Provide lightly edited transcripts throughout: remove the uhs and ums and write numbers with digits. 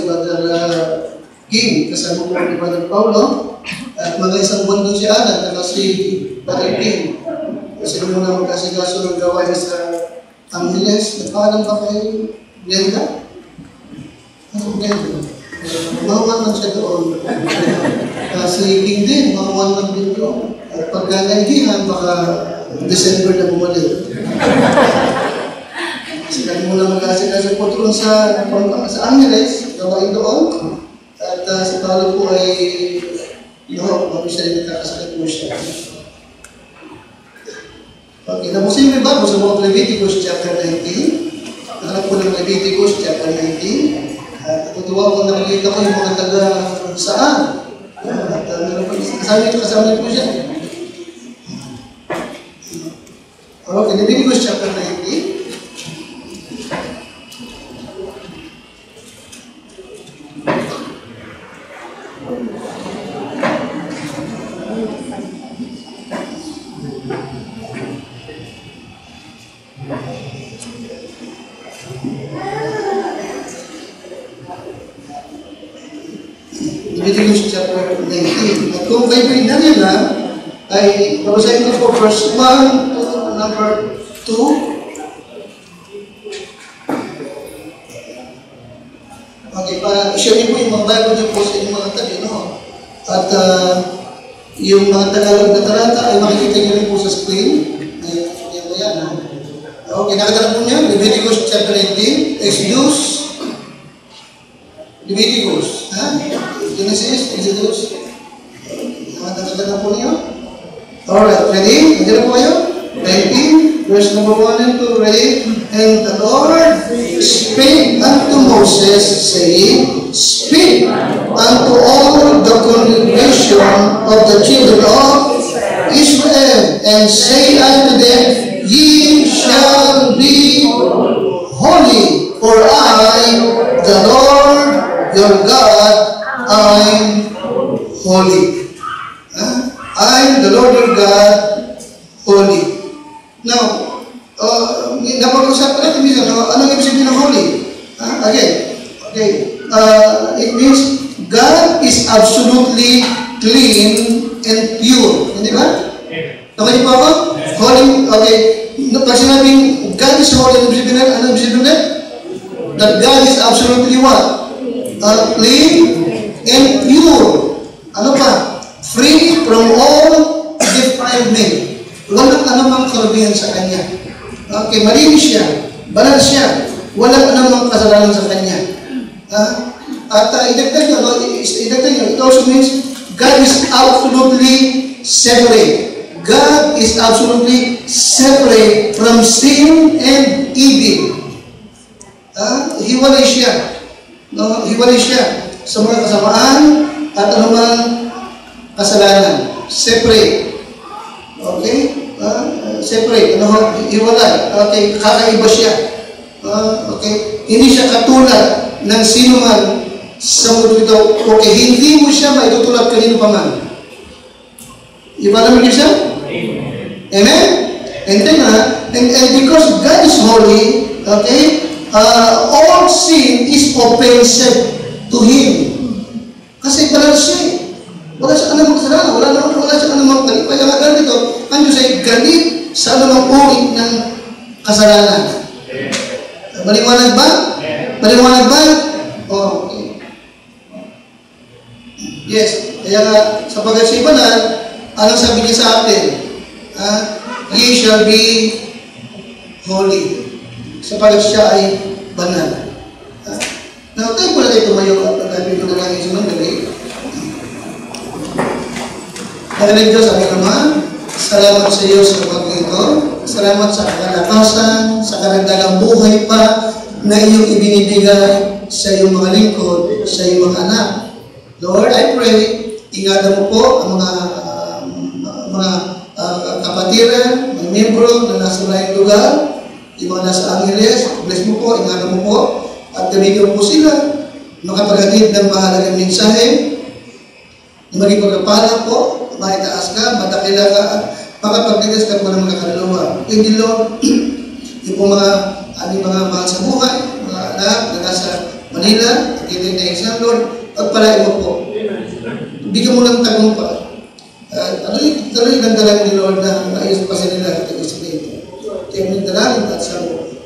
Brother King, kasama po ni Brother Paulo, at mga isang buwan doon si Alan, at si Brother King. Kasi muna magkasigaso ng gawain sa Angeles. Nagpaalam pa kay Glenda? Ano Glenda? Mahuman man siya doon. Si King din, mahuman man din doon. At pagka naigihan, baka December na bumalik. Kasi kami muna magkasigaso po doon sa Angeles, gawain doon. At si Paulo po ay kami siya rin nagkakasakit po siya. Okay, tapusin mo ba sa mga Leviticus chapter 19? Nakalap po ng Leviticus chapter 19. Natutuwa ko nakikita ko yung mga taga saan. At kasama po siya. Okay, Leviticus chapter 19. Leviticus chapter 19. At kung kayo pinagin na, ay babasahin ko po verse 1 to number 2. Okay, i-share niyo po yung mga Bible niyo po sa inyong mga tabi, no? At yung mga Tagalog na talata ay makikita niyo rin po sa screen. Ayan po yan, no? Okay, nakatala po niya, Leviticus chapter 18, Exodus, Leviticus, Genesis, Exodus. Nakatala po niyo? Alright, ready? Nandiyan po kayo? 19, verse number 1 and 2, ready? And the Lord spake unto Moses, saying, Speak unto all the congregation of the children of Israel, and say unto them, Ye shall be holy, for I, the Lord your God, I'm holy. I'm the Lord your God, holy. Now, napag-usapan natin minsan, anong ibig sabihin ng holy? Again, okay. It means God is absolutely clean and pure. Hindi ba? Okay po ako? Holy, okay. Pag sinabing God is holy, anong ibig sabihin? That God is absolutely what? Clean and pure. Ano pa? Free from all defilement. Walang anumang karubihan sa Kanya. Okay, malinis siya. Banal siya. Walang anumang kasalanan sa Kanya. At idagdag nyo, it also means God is absolutely separate. God is absolutely separate from sin and evil. Hiwalay siya. No? Hiwalay siya sa mga kasamaan at anumang kasalanan. Separate. Okay? Separate. Hiwalay. Okay? Kakaiba siya. Okay? Hindi siya katulad ng sino man sa mundo ito. Okay? Hindi mo siya maitutulad kanino pa man. Iba naman siya? Amen? And then, and because God is holy, okay? All sin is offensive to Him. Kasi banal siya eh. Wala siya anumang kasalanan, wala siya anumang galit. Kaya nga ganito, ang Diyos ay galit sa anumang uri ng kasalanan. Maliwanag ba? Maliwanag ba? Oh, okay. Yes, kaya nga sa pagkasibanan, anong sabi niya sa atin? Ye shall be holy. Sapagat siya ay banal. Now, tayo po na tayo tumayo at pagkabing ko na lang yung sumandali. Panginoon Diyos, aming Ama, salamat sa iyo sa kapag ito. Salamat sa kalakasan, sa karagdagang buhay pa na iyong ibinibigay sa iyong mga lingkod, sa iyong mga anak. Lord, I pray, ingatan mo po ang mga kapatiran, mga membro na nasa malayong lugar, yung mga nasa Angeles, bless mo po, ingatan mo po, at gamitin mo po sila, makapaghatid ng mahalagang mensahe, na maging pagkapala po, maitaas ka, matakila ka, at makapagtigas ka po ng mga kaluluwa. Thank you, Lord. Yung po aming mga mahal sa buhay, mga anak na nasa Manila, titinayin sa Lord, pagpalain mo po. Bigyan mo ng tagumpay. Ano yung nandala ni Lord na ayos pa sila nila sa dito. Kaya may dalangin at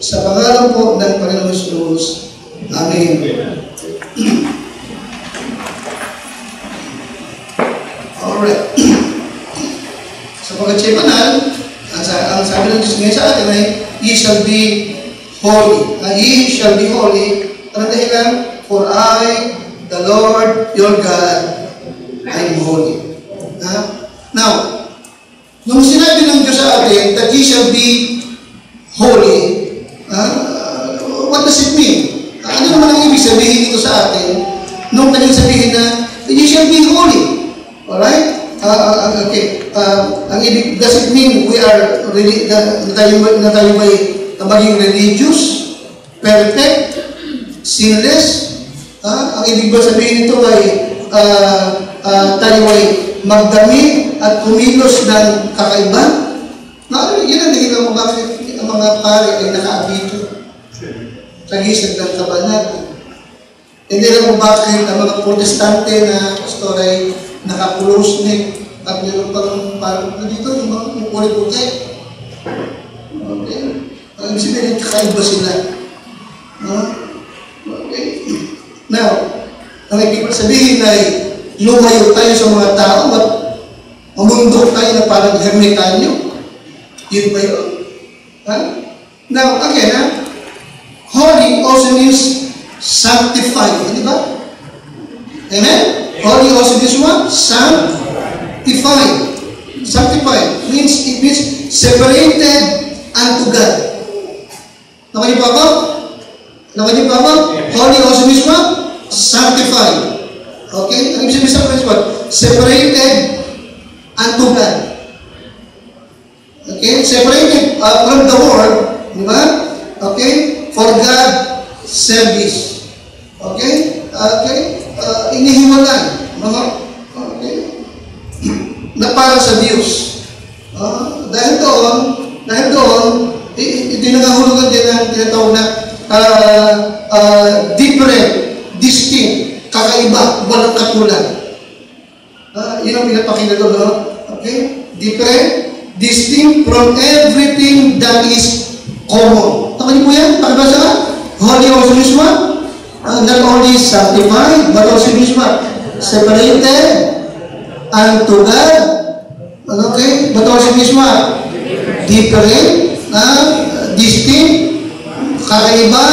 sa pangalan po ng Panginoon Jesus. Amen. Alright. Sa pagkatsipanan, ang sabi ng Diyos ngayon sa atin ay, ye shall be holy. Ye shall be holy. Ano dahilan? For I, the Lord, your God, I am holy. Now, nung sinabi ng Diyos sa atin that ye shall be holy, what does it mean? Ano naman ang ibig sabihin dito sa atin nung kanyang sabihin na ye shall be holy? Alright? Okay. Ang ibig, does it mean we are really, na tayo ba'y maging religious, perfect, sinless? Ang ibig ba sabihin nito ay tayo ay magdami at kumilos ng kakaiba? Yan ang dahilan mo bakit ang mga pare ay nakaabito sa gisag ng kabanat. Hindi lang mo bakit ang mga protestante na pastor ay nakapulos at meron parang dito yung mga pulit-pulit. Okay? Ang sabihin, kakaiba sila. Okay? Now, ang ibig sabihin ay lumayo tayo sa mga tao at mamundok tayo na parang hermitanyo. Yun ba yun? Now, again, holy also means sanctified. Di ba? Amen? Holy also means what? Sanctified. Sanctified. It means separated unto God. Nakanya pa ako? Nakanya pa ako? Holy also means what? Sanctified. Okay? Ang ibig sabihin what? Separated unto God. Okay? Separated from the world. Di ba? Okay? For God service. Okay? Okay? Inihiwalan. Okay? Na para sa Diyos. Dahil doon, itinangahulugan din ang tinatawag na different, distinct, kakaiba, walang katulad. Yun ang pinapakita doon, no? Okay? Different, distinct from everything that is common. Tama niyo po yan? Pakibasa ka? Holy also means what? Not only sanctified, but also means what? Separated unto God. Okay? But also means what? Different, distinct, kakaiba,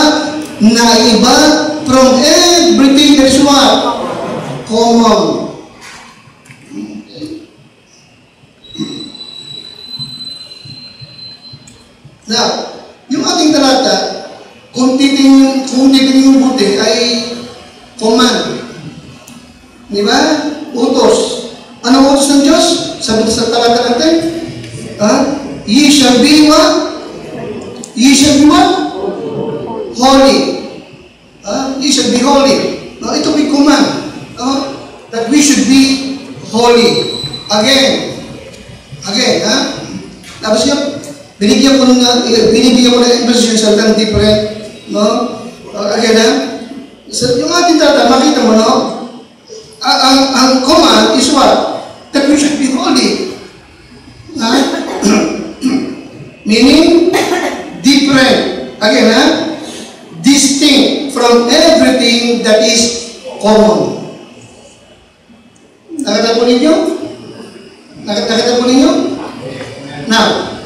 naiba, from everything that is what? Common. Now, yung ating talata, kung titingin yung buti, ay command. Di ba? Utos. Anong utos ng Diyos? Sabi sa talata natin? Ye shall be what? Ye shall be what? Holy. Ye shall be holy. Ito may command. That we should be holy. Again. Tapos yun, binibigyan ko ng emphasis yung salitang different. Again, yung ating tata, makita mo, no? Ang command is what? That we should be holy. Meaning, different. Again, distinct from everything that is common. Nakita po ninyo? Now,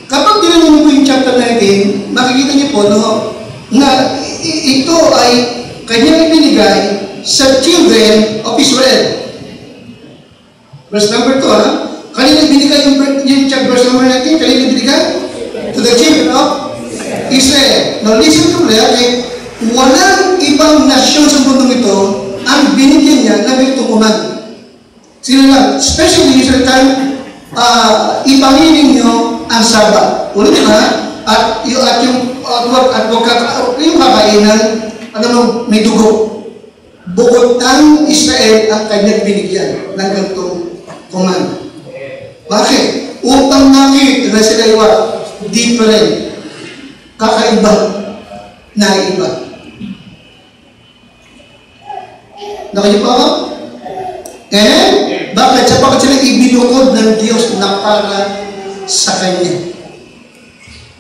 kapag tinanong mo po yung chapter 19, makikita niyo po, no, na ito ay kanyang ibinigay sa children of Israel. Verse number 2, kanina ibinigay yung chapter verse number 19, kanina ibinigay to the children of Israel. Now listen to that, walang ibang nasyon sa mundo ito ang binigyan niya na may tukuman. Sino lang? Especially sa time, ipanginin nyo ang Sabat. Ulit na, at yung kakainan, may dugo. Bukod ng Israel ang kanyang binigyan ng ganitong command. Bakit? Upang makita na sila different, kakaiba, naiba. Nakalipa ako? And, bakit? Sapagkat sila ibinukod ng Diyos na para sa Kanya.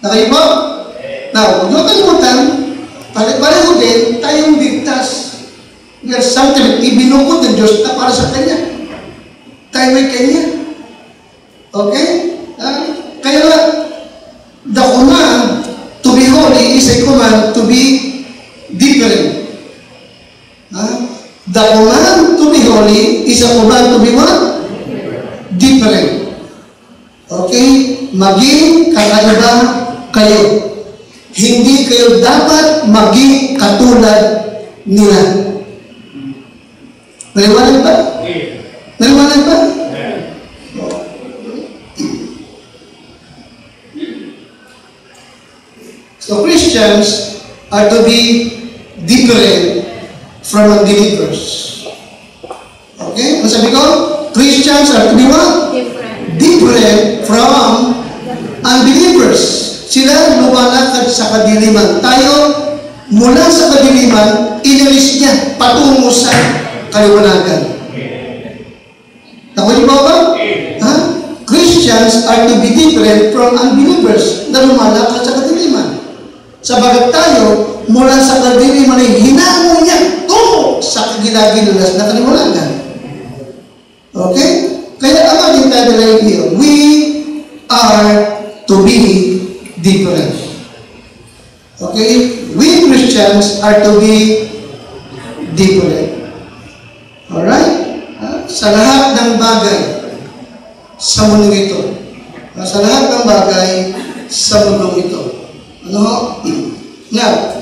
Nakalipa? Now, huwag nyo kalimutan, pareho din, tayong ligtas. We are something, ibinukod ng Diyos na para sa Kanya. Tayo ay Kanya. Okay? Kaya nga, the command to be holy is a command to be different. The command to be holy is a command to be what? Different. Okay? Maging kakaiba kayo. Hindi kayo dapat maging katulad nila. Naliwanag ba? Naliwanag ba? So Christians are to be different from unbelievers. Okay? Ano sabi ko? Christians are to be what? Different from unbelievers. Sila lumalakad sa kadiliman. Tayo, mula sa kadiliman, inalis niya patungo sa kaliwanagan. Nakuha ba? Christians are to be different from unbelievers na lumalakad sa kadiliman. Sabagat tayo, mula sa kadiliman ay hinango niya tungo sa kagilagilas na kaliwanagan. Okay? Kaya ang ating tagalay here, we are to be different. Okay? We Christians are to be different. Alright? Sa lahat ng bagay sa mundo ito. Sa lahat ng bagay sa mundo ito. Ano? Now,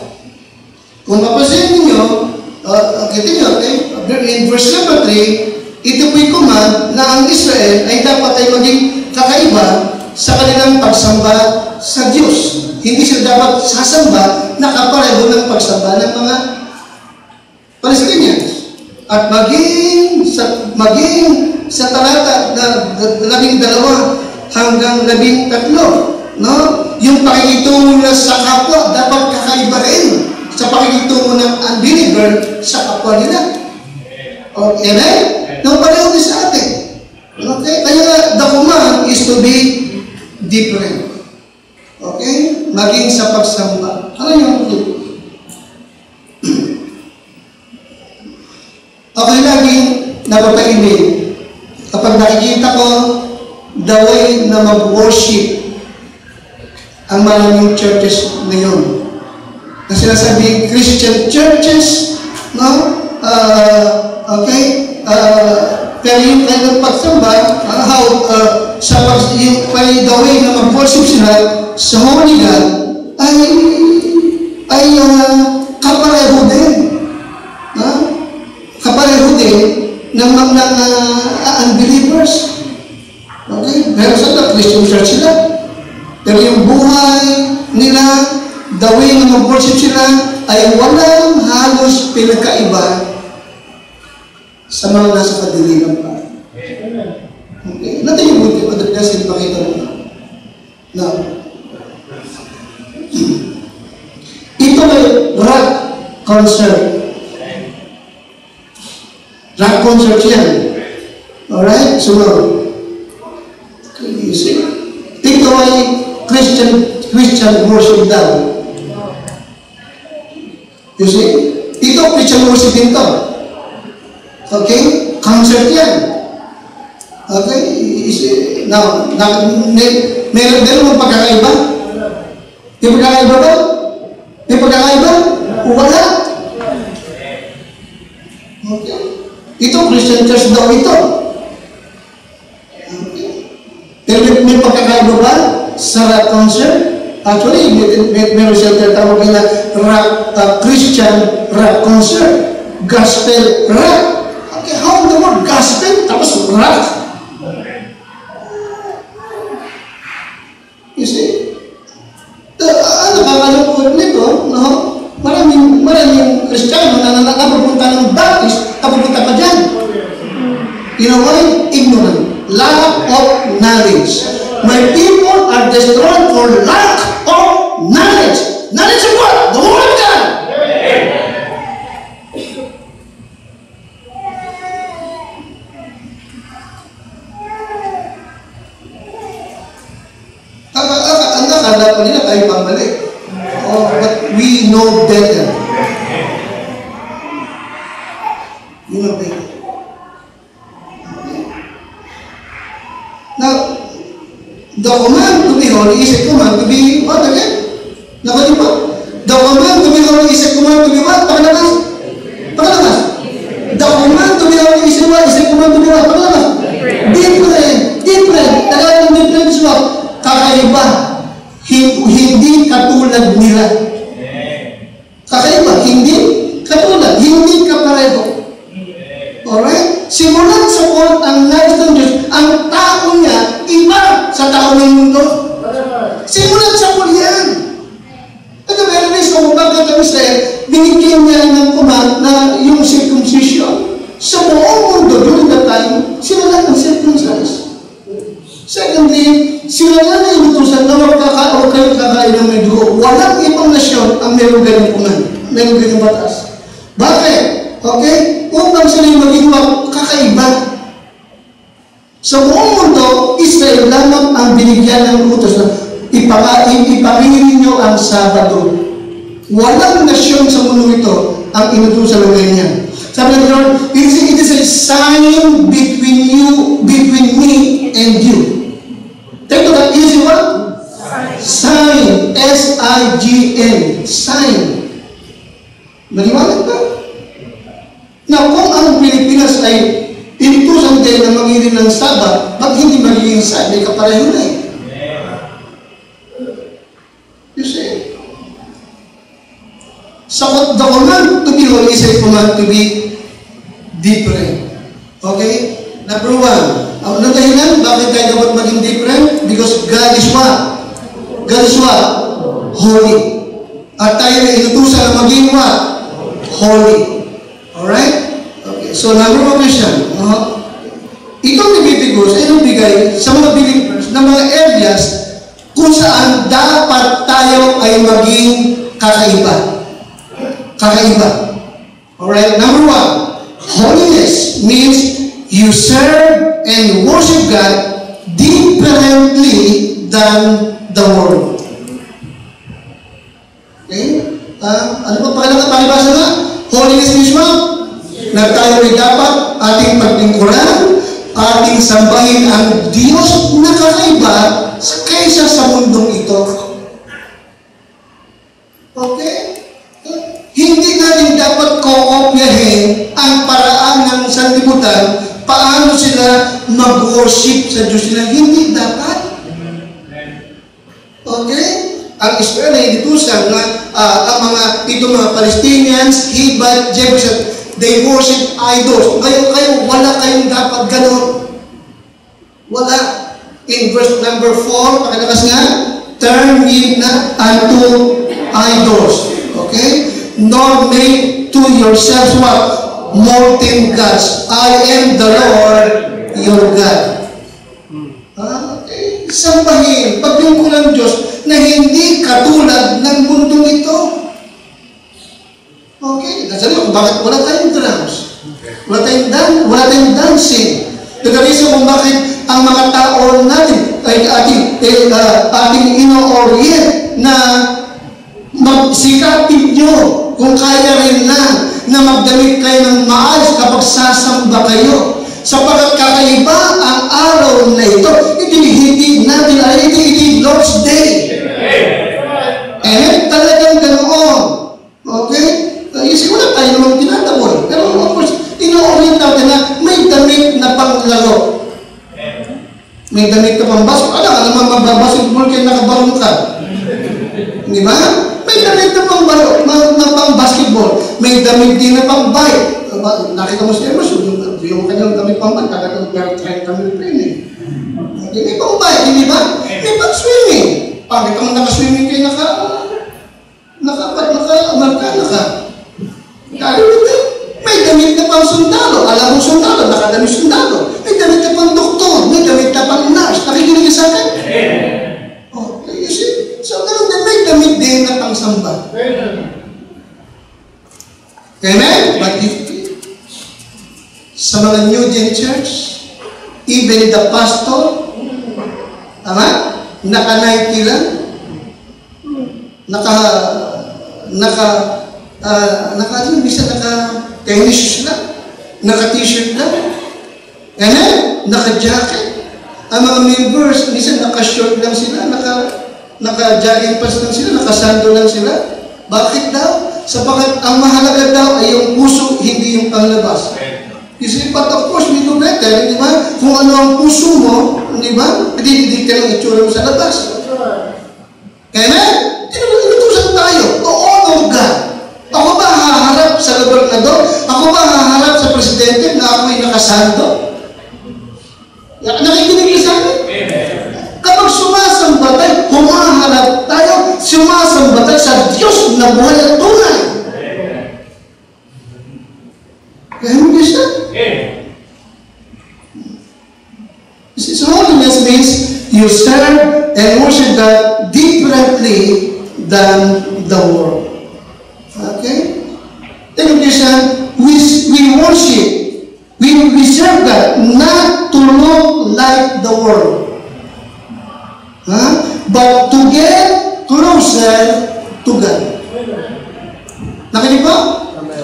kung mapasin ninyo, kita nyo, in verse number 3, ito po'y command na ang Israel ay dapat ay maging kakaiba sa kanilang pagsamba sa Diyos. Hindi sila dapat sasamba na kapareho ng pagsamba ng mga Palestinians. At maging sa talata na 12 hanggang 13, no? Yung pakikitungo nila sa kapwa dapat kakaiba rin sa pakikitungo ng unbeliever sa kapwa nila. Okay, right? Nang pareho din sa atin. Okay? Kaya the command is to be different. Okay? Maging sa pagsamba. Ano yung okay, laging napapainin kapag nakikita ko the way na mag-worship ang maraming churches ngayon. Na sinasabing Christian churches, no? Okay? Pero yung kanilang pagsamba, the way na mag-worship sila sa Holy God, ay kapareho din. Kapareho din ng unbelievers. Okay? Pero sa Christian church sila. Pero yung buhay nila, the way na mag-worship sila, ay walang halos pinagkaiba sa mga nasa kadiliman pa. Okay? Natin yung buti, kasi pakita mo na. Now, ito ay rock concert. Rock concert yan. Alright? So, you see? Ito ay Christian worship daw. You see? Ito Christian worship din to. Okay? Concert yan. Okay? You see? Now, meron mong pagkakaiba? May pagkakaiba ba? May pagkakaiba? Wala. Okay? Ito, Christian church daw ito. Okay? Pero may pagkakaiba ba sa rock concert? Actually, meron siya tinatawag na Christian rock concert. Gospel rock. Okay, how the word gospel? Tapos rock. You see? Ano ba kalungkot nito? No? Maraming Kristiyano na napupunta ng Baptist, napupunta pa dyan. You know why? Ignorant. Lack of knowledge. My people are destroyed for lack of knowledge. Knowledge of what? The Word of God. tayo pambalik. Oh, but we know better. You know better. Okay. Now, the command to be holy is a command to be what again? Nakali pa? The command to be holy is a command to be what? Pakalakas? Pakalakas? The command to be holy is a what? Is a command to be what? Pakalakas? Different. Different. Talagang different is what? Kakaiba. Hindi katulad nila. Kakaiba. Hindi katulad. Hindi kapareho. Alright? Simulan sa court ang nais ng Diyos, ang tao niya, iba sa tao ng mundo. Simulan sa court yan. Ito meron na sa umagat ng Israel, binigyan niya ng command na yung circumcision. Sa buong mundo, during that time, sila lang ang circumcised. Secondly, sila lang ang inutusan na huwag kayong kakain ng may dugo. Walang ibang nasyon ang meron ganyan command, meron ganyan batas. Bakit? Okay? Upang sila maging kakaiba. Sa buong mundo, Israel lamang ang binigyan ng utos na ipangingin nyo ang Sabado. Walang nasyon sa mundo ito ang inutusan ng ganyan. Sabi ng Lord, it is a sign between me and you. Take to that easy one. Sign. S-I-G-N. Sign. Maliwanag ba? Now, kung ang Pilipinas ay inutusan din na magiging ng Sabat, ba't hindi magiging sign? May kapareho na eh. You see? So, the command to be holy is a command to be different. Okay? Number one, ang dahilan, bakit tayo dapat maging different? Because God is what? God is what? Holy. At tayo na inutusan na maging what? Holy. Alright? Okay. So, number one question. Itong Leviticus ay nagbigay sa mga believers ng mga areas kung saan dapat tayo ay maging kakaiba. Kakaiba. Alright? Number one, holiness means you serve and worship God differently than the world. Okay? Ano pa pakibasa nga? Holiness means what? Na tayo ay dapat ating paglingkuran, ating sambahin ang Diyos na kakaiba kaysa sa mundong ito. Okay? Hindi natin dapat koopyahin ang paraan ng sanlibutan, paano sila mag-worship sa Diyos nila. Hindi dapat. Okay? Ang Israel ay inutusan na ang mga Palestinians, Hibat, Jebusites, they worship idols. Kayo, wala kayong dapat ganon. Wala. In verse number 4, pakilakas nga, turn ye not unto idols. Okay? Nor make to yourselves what? Molten gods. I am the Lord, your God. Okay? Sambahin, paglingkuran ng Diyos na hindi katulad ng mundong ito. Okay? Nasabi ko, bakit wala tayong drums? Wala tayong dancing. Nagkarisa kung bakit ang mga tao natin ay ating ino-orient na magsikapin nyo kung kaya rin na magdamit kayo ng maayos kapag sasamba kayo. Sapagkat kakaiba ang araw na ito. Hindi natin alam, iti Lord's Day. Talagang ganoon. Okay? You see, wala tayo naman tinatawal. Pero of course, ino-orient natin na may damit na panglaro. May damit na pambasok. Alam naman magbabasketball kayo nakabalong ka. Di ba? May damit na pang-basketball. May damit din na pang-bike. Nakita mo siya, yung kanyang damit pang-bike, kakatang trend kami training. May pang-bike, di ba? May pang-swimming. Pakita mo naka-swimming kayo may damit na pang-sundalo. Alam mo sundalo, nakadami sundalo. May damit na pang-doktor. May damit na pang-nurse. Nakikinig sa akin? Okay, you see? So, ganun din, may damit din na pang-samba. Amen? But if sa mga New Gen Church, even the pastor, naka-Nike lang, naka-tennis lang, naka-t-shirt lang, naka-jacket. Ang mga members, minsan naka-short lang sila, naka-jogging pants lang sila, naka-sando lang sila. Bakit daw? Sapagkat ang mahalaga daw ay yung puso, hindi yung panglabas. You see, but of course, we do better, di ba? Kung ano ang puso mo, di ba? Hindi ka lang itsura mo sa labas. Amen? Inutusan tayo to honor God. Ako ba haharap sa gobernador? Ako ba haharap sa presidente na ako'y nakasando? Nakikinig ka sa akin? Kapag sumasamba tayo, humaharap tayo, sumasamba tayo sa Diyos na buhay at tunay. Kaya mo gusto? So holiness means you serve and worship God differently than the world. Okay? Then we worship, we serve God not to look like the world, but to get closer to God. Nakinig po?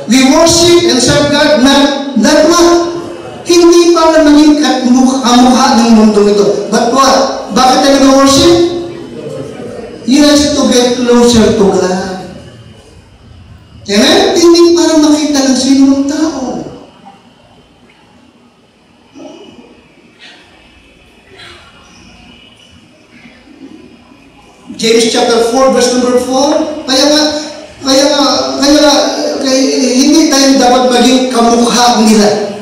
We worship and serve God not what? Hindi para maging kamukha ng mundo ito. But what? Bakit tayo nag-worship? Yes, to get closer to God. Amen? Hindi para makita ng sinong tao. James chapter 4, verse number 4. Kaya hindi tayo dapat maging kamukha nila.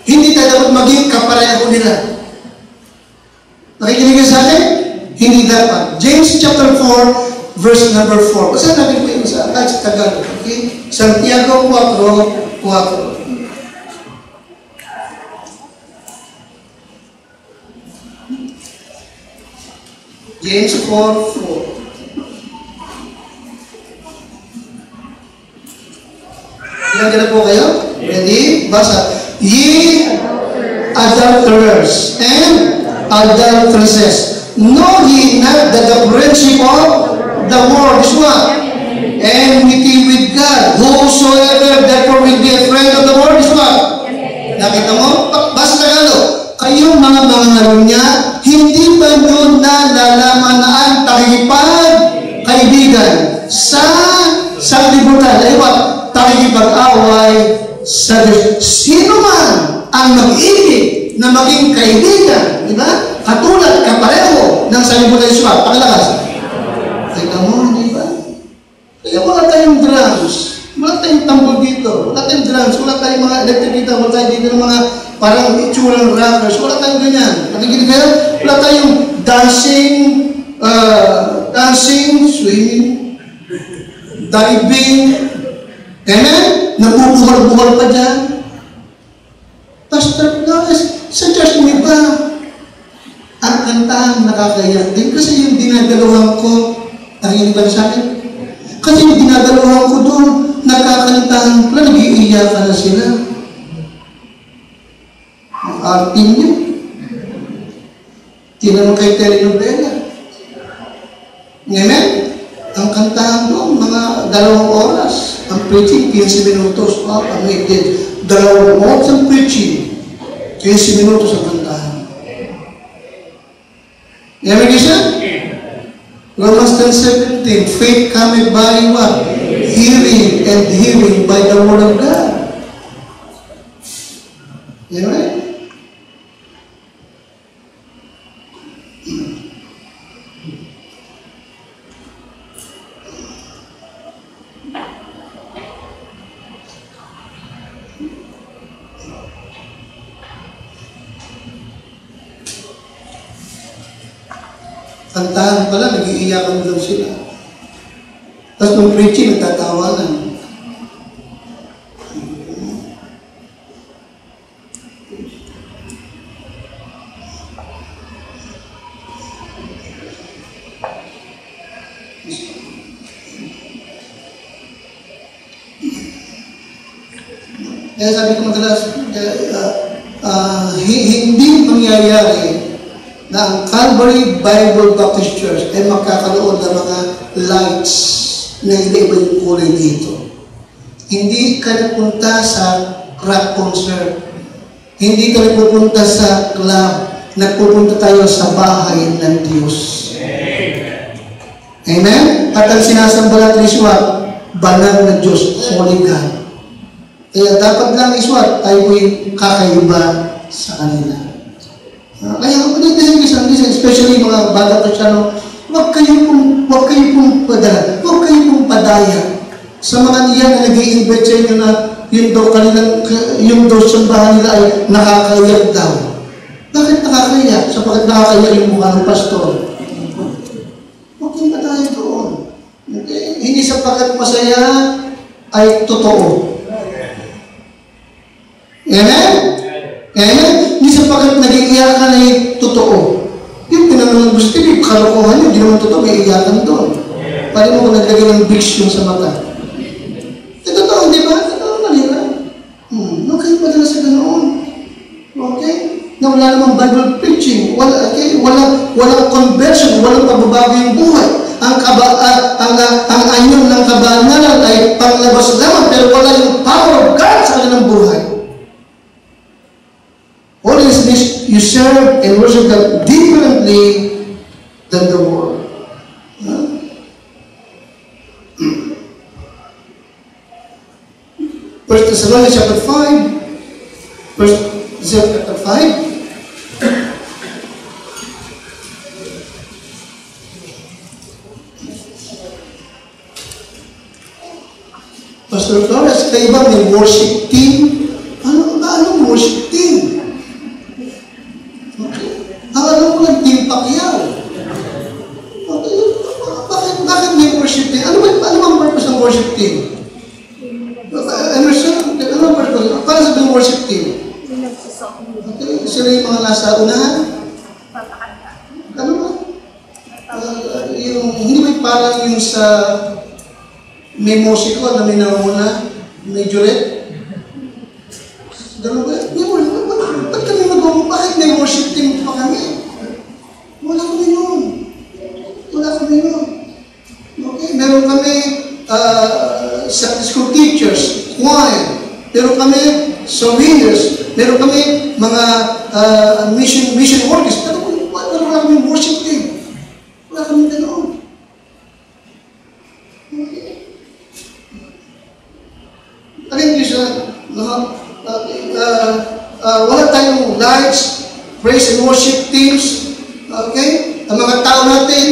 Hindi tayo dapat maging kapareho nila. Nakikinig sa akin? Hindi dapat. James chapter 4, verse number 4. Basahin natin po yung sa Tagalog. Okay? Santiago 4:4. James 4:4. Ilan po kayo? Ready? Basa. Ye adulterers and adulteresses, know ye not that the friendship of the world is what? Enmity with God. Whosoever therefore will be a friend of the world is what? Nakita mo? Basta Tagalog. Kayong mga laro niya, hindi ba nyo nalalaman na ang takikipag-kaibigan sa sanglibutan ay what? Takikipag-away sa Diyos. Sino man ang mag-ibig na maging kaibigan, di ba? Katulad, kapareho ng sanglibutan ni Swat. Pakalakas. Kaya mo, di ba? Kaya wala tayong drums. Wala tayong tambol dito. Wala tayong drums. Wala tayong mga electric dito. Wala tayong dito ng mga parang itsurang rockers. Wala tayong ganyan. Nakikinig kayo? Wala tayong dancing, swimming, diving. Amen? Nabubuhal-buhal pa dyan. Pastor, sa church mo ba? Ang kantahan nakakayak din. Kasi yung dinadalawan ko, nakikinig ba sa akin? Kasi yung dinadalawan ko doon, nakakantahan pala, nag-iiyakan na sila. Ang arting niyo. Tinanong kay telenovela. Amen? Ang kantahan doon, mga 2 oras. Ang preaching, 15 minutos. Ang din. 2 oras ang preaching. 15 minutos ang kantahan. Amen kasi? Romans 10:17, faith cometh by what? Hearing, and hearing by the word of God. Amen? Kantahan pala, nag-iiyakan daw sila. Tapos nung preaching, nagtatawanan. Kaya sabi ko madalas, hindi mangyayari na ang Calvary Bible Baptist Church ay magkakaroon ng mga lights na iba-iba yung kulay dito. Hindi ka nagpunta sa rock concert. Hindi ka nagpupunta sa club. Nagpupunta tayo sa bahay ng Diyos. Amen? At ang sinasamba natin iswat, banal na Diyos, Holy God. Kaya dapat lang iswat, tayo po'y kakaiba sa kanila. Kaya especially mga bata Kristiyano, huwag kayo pong padala, huwag kayo pong padaya. Sa mga niyan na nag-i-invite sa inyo na yung daw sambahan nila ay nakakaiyak daw. Bakit nakakaiyak? Sapagkat nakakaiyak yung mukha ng pastor. Huwag kayong padaya doon. Okay? Hindi sapagkat masaya ay totoo. Amen? Amen? Hindi sapagkat nag-iiyakan ay totoo. Yung pinanong gusto, kalokohan yun, hindi naman totoo, may iyakan doon. Paano mo naglagay ng biksyon sa mata? Totoo, di ba? Totoo, malira. Huwag kayo padala sa ganoon. Okay? Na wala namang Bible preaching. Walang conversion, walang pagbabago yung buhay. Ang anyo ng kabanalan ay panglabas lamang, pero wala yung power of God sa kanilang buhay. Holiness means you serve and worship God differently than the world. First Thessalonians chapter 5. First Thessalonians chapter 5. Pastor Flores, kayo ba may worship team? Anong worship team? Okay. Alam ko lang team Pacquiao. Okay. Bakit may worship team? Ano bang purpose ng worship team? Emerson, ano ang purpose? Para sa yung worship team? Okay. Sila yung mga nasa unahan? Ano ba? Hindi may parang yung sa may musiko na may nauna, may juret. Gano'n ba? Ba't kami mag-upo? Bakit may worship team pa kami? Wala kami nun. Okay? Meron kami Sunday school teachers, choir. Meron kami singers. Meron kami mga mission workers. Pero wala kami worship team. Wala kami ganoon. Again, wala tayong lights, praise and worship teams. Okay? Ang mga tao natin,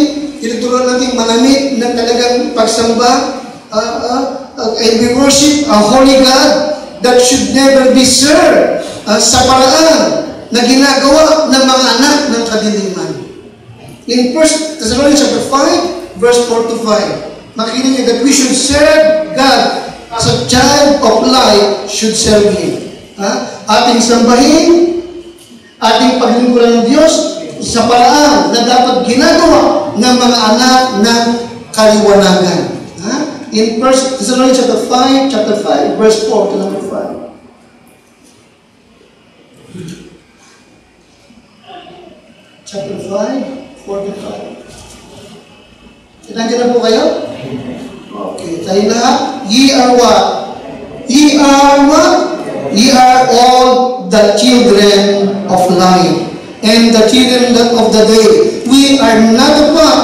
tinuturuan natin manamit ng talagang pagsamba. And we worship a holy God that should never be served sa paraan na ginagawa ng mga anak ng kadiliman. In 1 Thessalonians chapter 5, verse 4 to 5, makikita niyo that we should serve God as a child of light should serve Him. Ating sambahin, ating paglingkuran ng Diyos sa paraan na dapat ginagawa ng mga anak ng kaliwanagan. In 1 Thessalonians chapter 5, verse 4 to number 5. Chapter 5, 4 to 5. Nandiyan na po kayo? Okay, tayo lahat. Ye are what? Ye are what? Ye are all the children of light and the children of the day. We are not of what?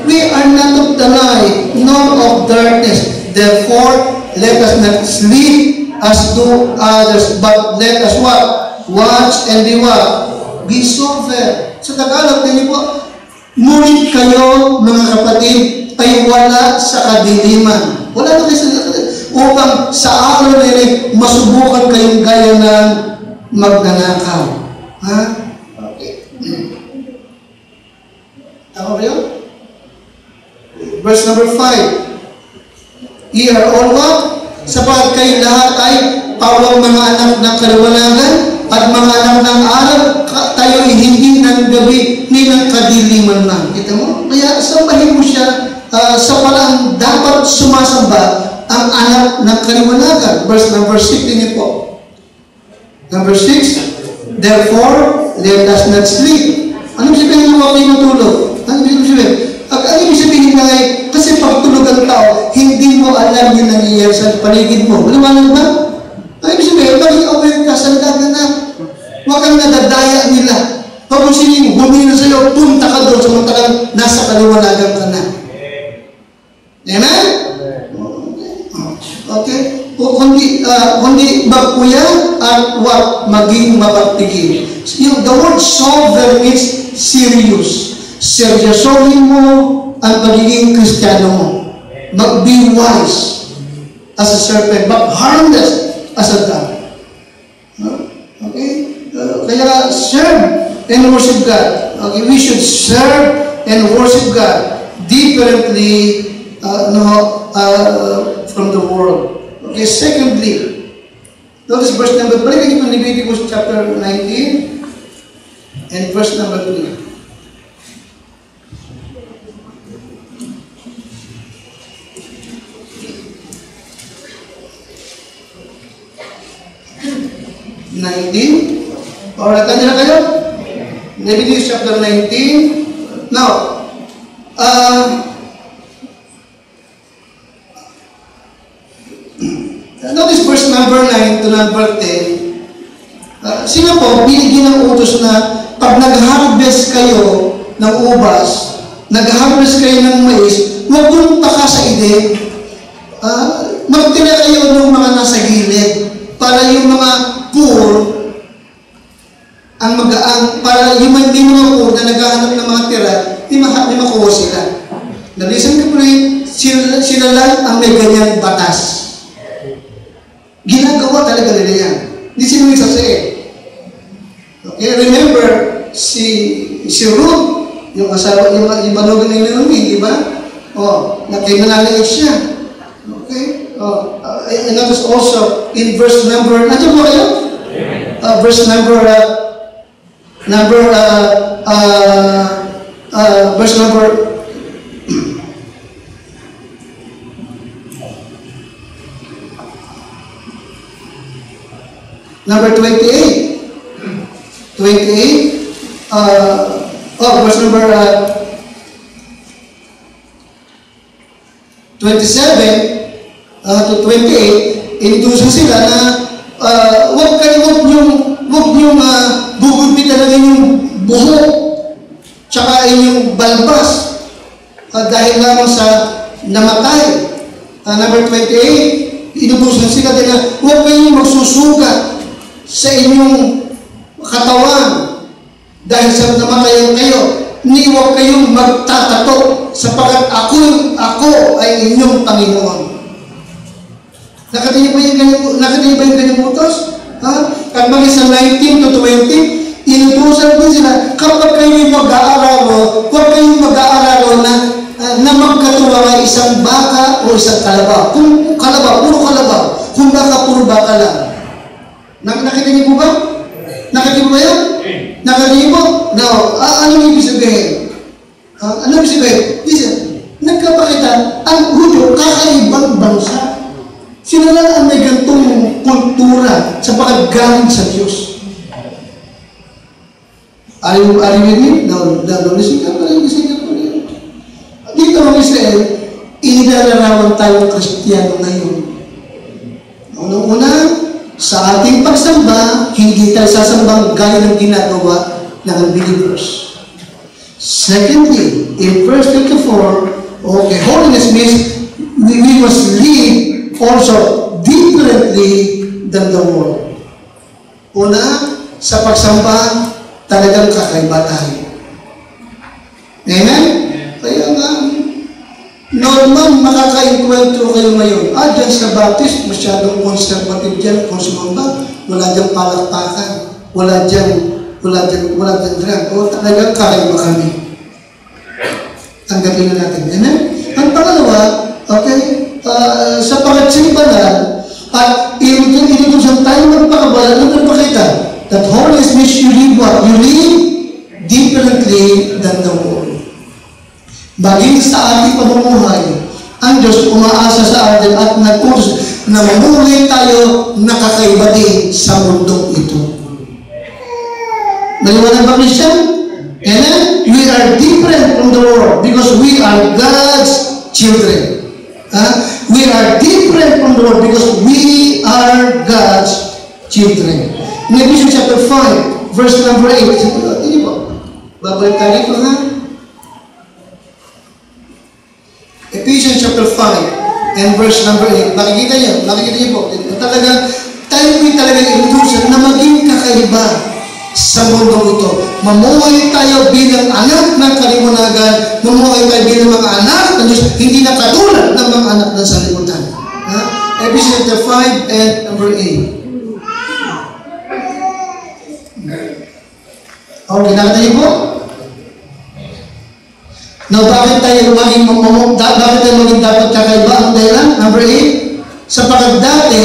We are not of the light, nor of darkness. Therefore, let us not sleep as do others, but let us what? Watch and be what? Be sober. Sa Tagalog, din po, ngunit kayo, mga kapatid, ay wala sa kadiliman. Wala na kayo sa kadiliman. Upang sa araw na rin, masubukan kayong gaya ng magnanakaw. Okay. Tama ba yun? Verse number 5. Ye are all what? Sapagat kayo lahat ay pawang mga anak ng kaliwanagan at mga anak ng araw, tayo ay hindi ng gabi ni ng kadiliman lang. Kita mo? Kaya sambahin mo siya sa parang dapat sumasamba ang anak ng kaliwanagan. Verse number 6 din po. Number 6, therefore, let us not sleep. Anong sabihin ng mga pinutulog? Anong ibig sabihin? Ano ibig sabihin na Kasi pag tulog ang tao, hindi mo alam yung nangyayari sa paligid mo. Maliwanag ba? Ay, ibig sabihin, maging aware ka sa laganap. Huwag kang nadadaya nila. Pag kung sino bumino sa'yo, punta ka doon, samantalang nasa kaliwanagan ka na. Amen? Okay? Kundi magkuya at huwag maging mapagtigil. The word sober means serious. Seryosohin mo ang pagiging Kristiyano mo. Be wise as a serpent, but harmless as a dove. Okay? Kaya serve and worship God. Okay? We should serve and worship God differently from the world. Okay, secondly, notice verse number 3, balik ito Leviticus chapter 19 and verse number 3. Alright, tanda na kayo? Leviticus chapter 19. Now, notice verse number 9 to number 10. Sino po, binigyan ng utos na pag nag-harvest kayo ng ubas, nag-harvest kayo ng mais, huwag kong pakasaidin. Magtira kayo ng mga nasa gilid para yung mga poor para yung mga poor na naghahanap ng mga tira, di makuha sila. Listen ko po sila lang ang may ganyang batas. Ginagawa talaga nila yan. Hindi sila nagsasaya. Okay, remember, si Ruth, yung asawa, yung manugang ni Naomi, di ba? Nakimanaliit siya. Okay? And notice also, in verse number, nandiyan mo kayo? Verse number 28. Verse number 27 to 28, inutusan sila na huwag niyong gugulpitan ng inyong buhok tsaka inyong balbas dahil lamang sa namatay. Number 28, inutusan sila din na huwag kayong magsusugat sa inyong katawan dahil sa namatayan kayo. Huwag kayong magtatato sapagkat ako ay inyong Panginoon. Nakatinig ba yung kanyang utos? At maging sa 19 to 20, inutusan din sila, kapag kayo'y mag-aararo, huwag kayong mag-aararo na magkatuwa ay isang baka o isang kalabaw. Kung kalabaw, puro kalabaw. Kung baka, puro baka lang. Nakatinig mo ba? Nakatinig mo ba yan? Nakatinig mo? Now, anong ibig sabihin? Anong ibig sabihin? Listen, nagkapakita, ang Hudyo, kakaibang bansa. Sila lang ang may gantong kultura sa paggaling sa Diyos. Are you with me? No, listen ka pa rin. Dito ang Israel, inilarawan tayo ng Kristiyano ngayon. Unang-una, sa ating pagsamba, hindi tayo sasambang gaya ng ginagawa ng believers. Secondly, in verse 54, holiness means we must live also differently than the world. Una, sa pagsamba, talagang kakaiba tayo. Amen? Kaya nga, normal makaka-encuentro kayo ngayon. Dyan sa Baptist, masyadong conservative dyan, kung sumamba, wala dyan palakpakan, wala dyan drag. O talagang kakaiba kami. Tanggapin na natin. Amen? Ang pangalawa, sa pagkatsimbalan, at inutusan tayo magpakabalan, nagpapakita that holiness means you live what? You live differently than the world. Baging sa ating pamumuhay, ang Diyos umaasa sa atin at nag-utos na mamuhay tayo nakakaiba din sa mundong ito. Maliwanag ba, Christian? Amen? We are different from the world because we are God's children. We are different from the world because we are God's children. In Ephesians chapter 5, verse number 8. Hindi po. Babalik tayo dito, ha? Ephesians chapter 5 and verse number 8. Makikita niyo po. Talagang, tayo po'y talagang inutusan na maging kakaiba sa mundo ito. Mamuhay tayo bilang anak ng kaliwanagan. Mamuhay tayo bilang mga anak ng Diyos. Hindi na katulad ng mga anak ng salimutan. Ephesians chapter 5 and number 8. Okay, nakita niyo po? Now, bakit tayo maging dapat kakaiba? Ang dahilan? Number 8, sapagkat dati,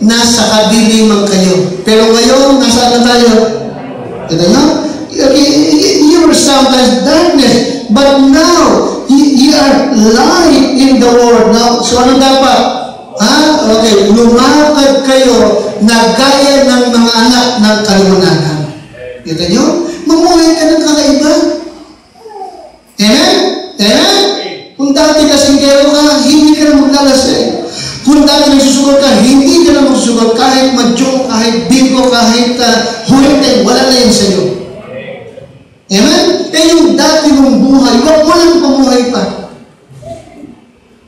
nasa kadiliman kayo. Pero ngayon, nasa ano tayo? Kita nyo? You were sometimes darkness, but now, you are light in the world. Now, so ano dapat? Okay, lumakad kayo na gaya ng mga anak ng kaliwanagan. Kita nyo? Mamuhay ka ng kakaiba. Amen? Amen? Kung dati kasinggero ka, hindi ka na maglalasing. Kung dati nagsusugal ka, hindi ka na magsusugal. Kahit madyong, kahit bingo, kahit hulite, wala na yun sa'yo. Amen? Eh yung dati mong buhay, wag mo lang pamuhay pa.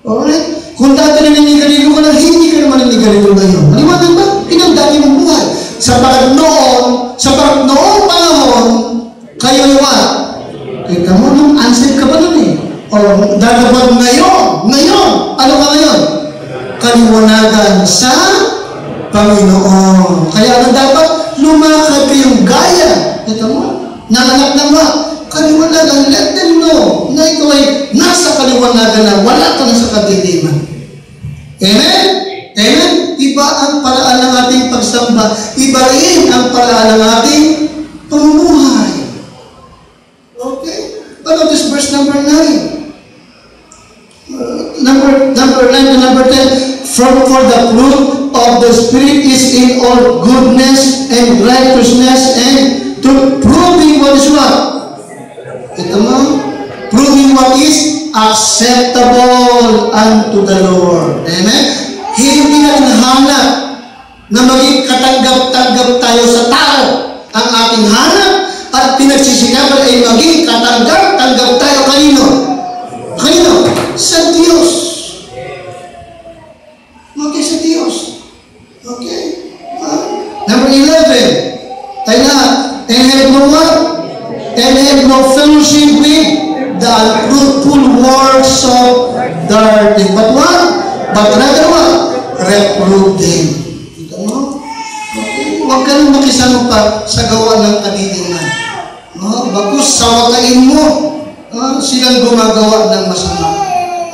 Alright? Kung dati naninigalilo ka na, hindi ka naman naninigalilo ngayon. Maliwanag ba? Yun ang dati mong buhay. Sapagat noong panahon, kayo yung what? Kita mo, nung answer ka ba nun eh? O, dadabag ngayon, ano ka ngayon? Kaliwanagan sa Panginoon. Kaya ano dapat? Lumakad kayong gaya. Kita mo? Nanganak na ba? Kaliwanagan, let them know na ikaw ay nasa kaliwanagan na wala ka na sa kadiliman. Amen? Amen? Iba ang paraan ng ating pagsamba. Iba rin ang paraan ng ating pamumuhay. Okay? What about this verse number 9? Number 9 to number 10. For the fruit of the Spirit is in all goodness and righteousness and to proving what is what? Ito mo? Proving what is acceptable unto the Lord. Amen? Hindi natin hanap na maging katanggap-tanggap tayo sa tao. Ang ating hanap at pinagsisikapan ay maging katanggap-tanggap tayo kanino? Kanino? Sa Diyos. Okay, sa Diyos. Okay. Number 11. Tayo na. And have no what? And have no fellowship with the unfruitful works of darkness. But what? But rather what? Reprove them. Ito mo? Okay. Huwag ka nang makisama pa sa gawa ng kadiliman. Bagus sawakain mo. Silang gumagawa ng masama.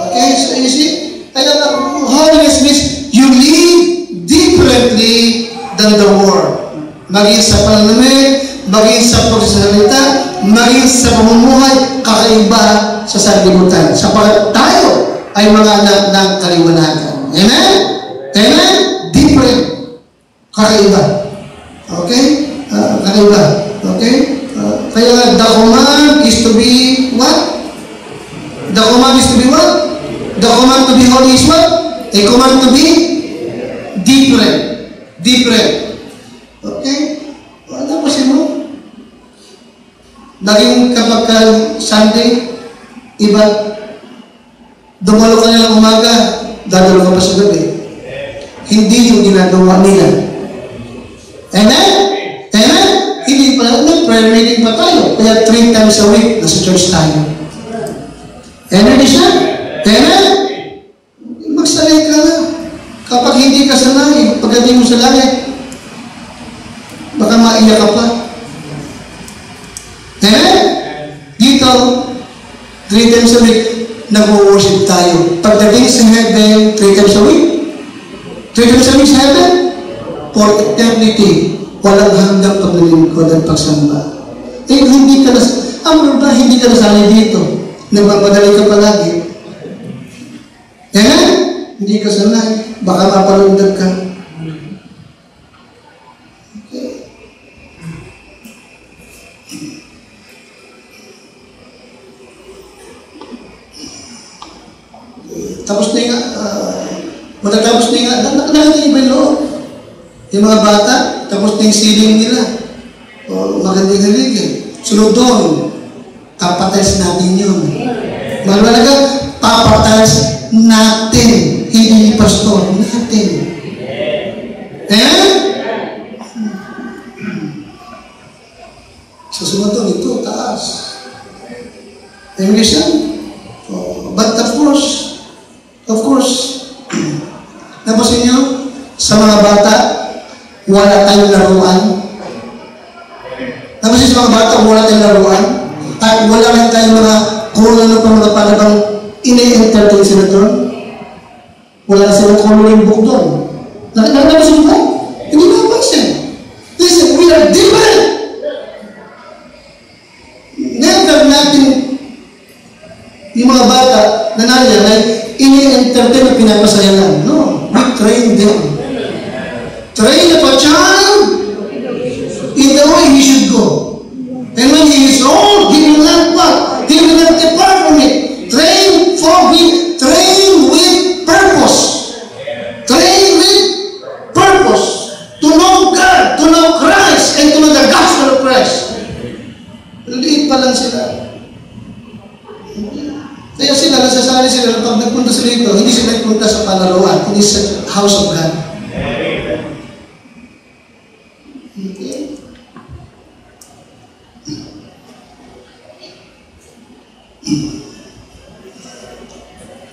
Okay? So you see? Kaya holiness means you live differently than the world. Maging sa pananamit, maging sa pagsasalita, maging sa pamumuhay, kakaiba sa sanlibutan. Sapagat tayo ay mga anak ng kaliwanagan. Amen? Amen? Different. Kakaiba. Okay? Kakaiba. Okay? Kaya the command is to be what? The command is to be what? The command to be holy is what? A command to be different. Different. Okay? Ano pa siya mo? Naging kapag Sunday, iba. Dumalo ka nilang umaga, dadalo ka pa sa gabi. Hindi yung ginagawa nila. Amen? Amen? Hindi pa, prayer meeting pa tayo. Kaya 3 times a week, nasa church tayo. Amen, siya? Amen? Magsanay ka na. Kapag hindi ka sanay, pagdating mo sa langit, baka maiyak ka pa. Amen? Dito, 3 times a week, nag-worship tayo. Pagdating sa heaven, 3 times a week. 3 times a week sa heaven, for eternity, walang hanggang paglilingkod at pagsamba. Eh, hindi ka na, hindi ka nasanay dito. Nagpapadali ka palagi. Amen? Hindi ka sanay. Baka mapalundag ka. Okay. tapos na yung, matatapos na yung, nakakita ba yung loob? Yung mga bata, tapos na yung ceiling nila. O, magandang haligin. Sunod doon, papatays natin yun. Malaga, papatays natin. Hindi ni pastor, natin. Sa sunod doon, ito, taas. English yan? But of course, napasin nyo, sa mga bata, wala tayong laruan. Napasin sa mga bata, wala tayong laruan. At wala rin tayong mga kung ano pa mga palabang ine-entertain sila doon. Wala na silang coloring book doon. Napasin mo? Hindi na napasin. Listen, we are different. Never natin yung mga bata na nariyan ay ini-entertain at pinapasaya lang. No, we train them. Train up a child in the way he should go. And when he is old, he will not what? He will not depart from it. Train with purpose. Train with purpose. To know God, to know Christ, and to know the gospel of Christ. Liit pa lang sila. Kaya sila, nasasali sila, pag nagpunta sila dito, hindi sila nagpunta sa palaruan, hindi sa house of God. Okay?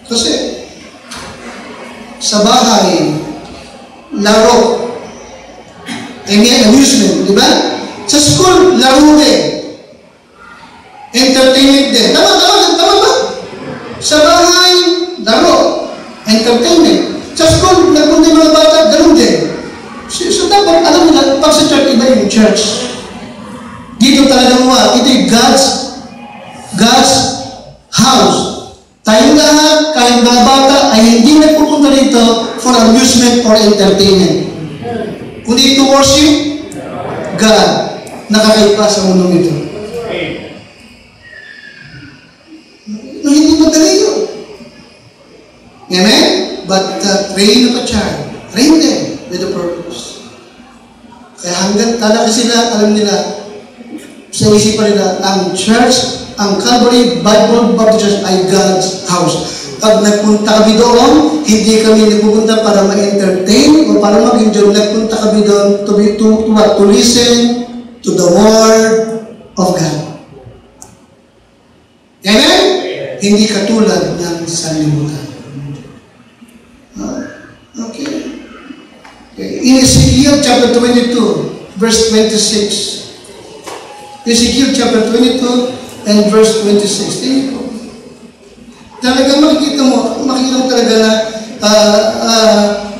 Kasi, sa bahay, laro, amusement, di ba? Sa school, laro din. Entertainment din. Tama ba? Sa bahay, laro, entertainment. Sa school, nagpunta yung mga bata, ganun din. So dapat, alam nila, pag sa church, iba yung church. Dito talaga mo, ito yung God's house. Tayong lahat, kayong mga bata, ay hindi nagpupunta dito for amusement or entertainment. Kundi to worship God, nakakaiba sa mundong ito. No, hindi madali yun. Amen? But train up a child. Train them with a purpose. Kaya hanggang talaga sila, alam nila, sa isipan nila, ang church, ang Calvary Bible Baptist Church ay God's house. Pag nagpunta kami doon, hindi kami nagpupunta para ma-entertain o para mag-enjoy. Nagpunta kami doon to listen to the Word of God. Amen? Hindi katulad ng sanlibutan. Okay. In Ezekiel chapter 22, verse 26. Ezekiel chapter 22 and verse 26. Tingnan po. Talaga makikita mo talaga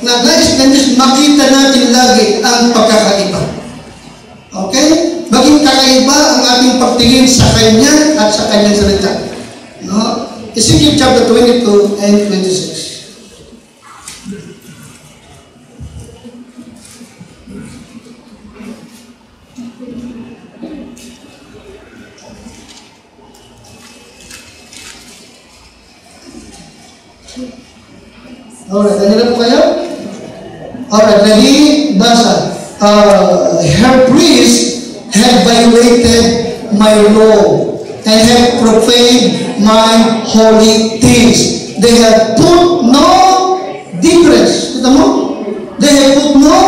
na guys, makita natin lagi ang pagkakaiba. Okay? Maging kakaiba ang ating pagtingin sa Kanya at sa Kanyang salita. No? Ezekiel chapter 22 and 26. Alright, ganyan po kayo? Alright, ready? Basa. Her priests have violated my law and have profaned my holy things. They have put no difference. Kita mo? They have put no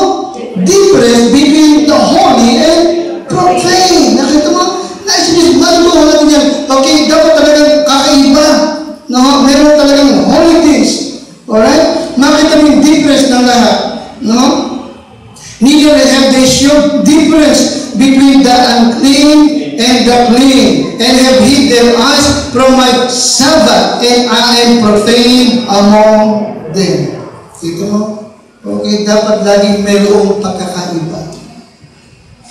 difference between the holy and profane. Nakita mo? Naisipin, maluto natin yan. Okay, dapat talagang kakaiba. No? Meron talagang holy things. Alright? Makita mo yung difference ng lahat. No? Neither have they showed difference between the unclean and the clean, and have hid their eyes from my Sabbath, and I am profane among them. Ito mo? Okay, dapat laging mayroong pagkakaiba.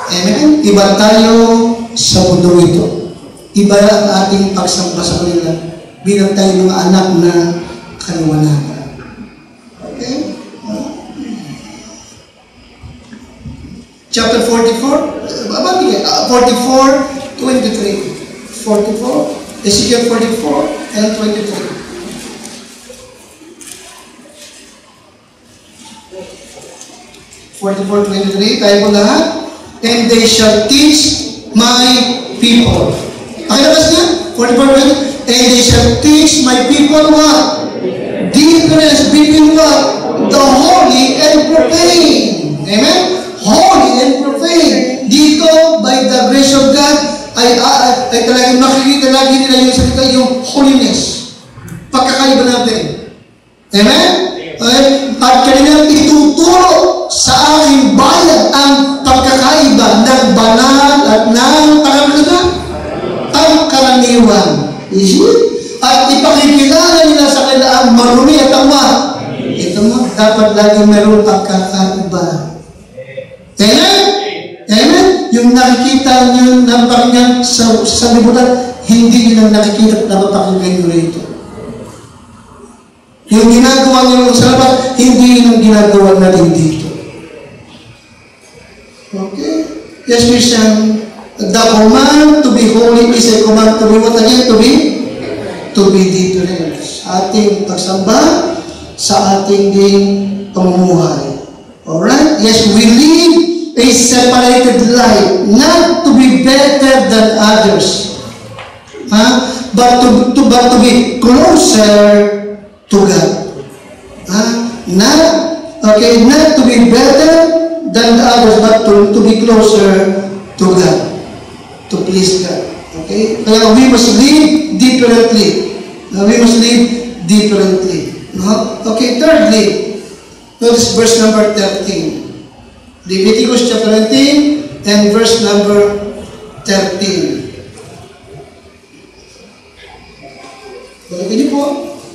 Amen? Iba tayo sa mundo ito. Iba ang ating pagsamba sa kanila bilang tayo mga anak na kaliwanagan. Okay? Chapter 44, 44, 23. 44, Ezekiel 44 and 23. 44:23, tayo po lahat. And they shall teach my people. Pakilakas niya, 44:20. And they shall teach my people what? Difference between what? The holy and profane. Amen? Holy and profane. Dito, by the grace of God, ay talagang makikita lagi nila yung salita, yung holiness. Pagkakaiba natin. Amen? At kanilang ituturo sa aking bayan ang pagkakaiba ng banal at ng pangkaraniwan. At ipakikilala nila sa kanila ang marumi at ang ito mo, dapat lagi meron pagkakaiba. Amen? Amen? Yung nakikita nyo ng pakinggan sa libutan, hindi nyo lang nakikita at napapakinggan nyo rito. Yung ginagawa nyo sa labas, hindi yung ginagawa natin dito. Okay? Yes, Christian. The command to be holy is a command to be what again? To be different. Sa ating pagsamba, sa ating din pamumuhay. Alright? Yes, we live a separated life, not to be better than others, but to be closer to God. Not to be better than the others, but to be closer to God, to please God. Okay? Kaya we must live differently. We must live differently. Okay, thirdly, notice verse number 13. Leviticus chapter 19 and verse number 13. Balikin niyo po,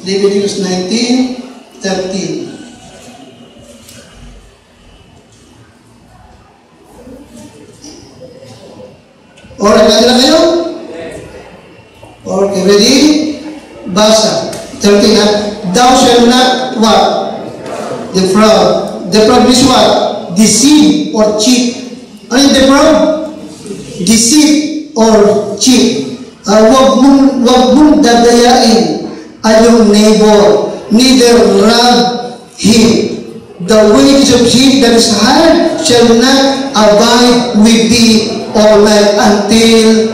Leviticus 19:13. Alright, kaya na kayo? Okay, ready? Basa. 13. Thou shalt not what? Defraud. Defraud means what? Deceive or cheat. Ano yung defraud? Deceive or cheat. Wag mong dadayain ang iyong neighbor. Neither rob him. The wages of him that is hired shall not abide with thee all night until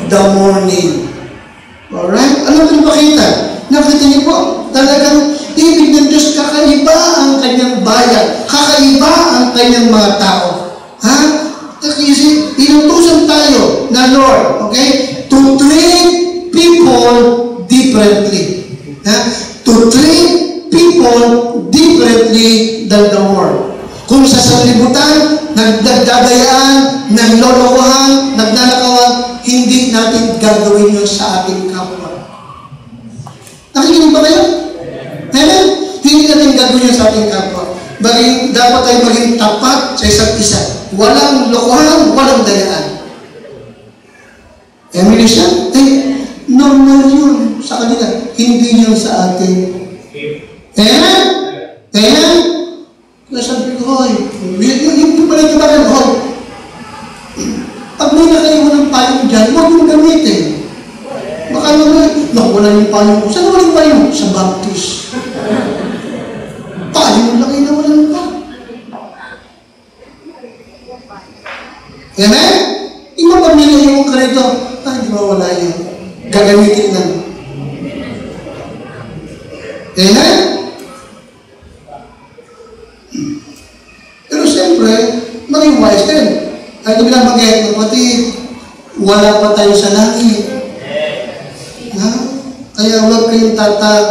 the morning. Alright? Ano ito pakita? Nakita niyo po, talagang ibig ng Diyos, kakaiba ang kanyang bayan, kakaiba ang kanyang mga tao. Ha? Kasi inutusan tayo na Lord, okay, to treat people differently. Ha? To treat people differently than the world. Kung sa sanlibutan, nagdadayaan, naglolokohan, nagnanakawan, hindi natin gagawin yun sa ating kapwa. Nakikinig ba kayo? Amen? Hindi natin gagawin yun sa ating kapwa. Dapat tayo maging tapat sa isa't isa. Walang lokohan, walang dayaan. Amen siya? Normal yun sa kanila. Hindi yun sa atin. Amen? Amen? Kaya sabi ko, yung pala yung bakit, pag may nakaiwan ng payong dyan, huwag yung gamitin. Baka naman, wala yung payong ko. Saan wala yung payong? Sa Baptist. Payong lang yung nawalan pa. Amen? Iba pag nilaiwan ka rito, hindi mawala yun. Gagamitin lang. Amen? Pero siyempre, maging wise din. Kahit bilang mag-get, kapatid, wala pa tayo sa langit. Ha? Kaya huwag kayong tatag.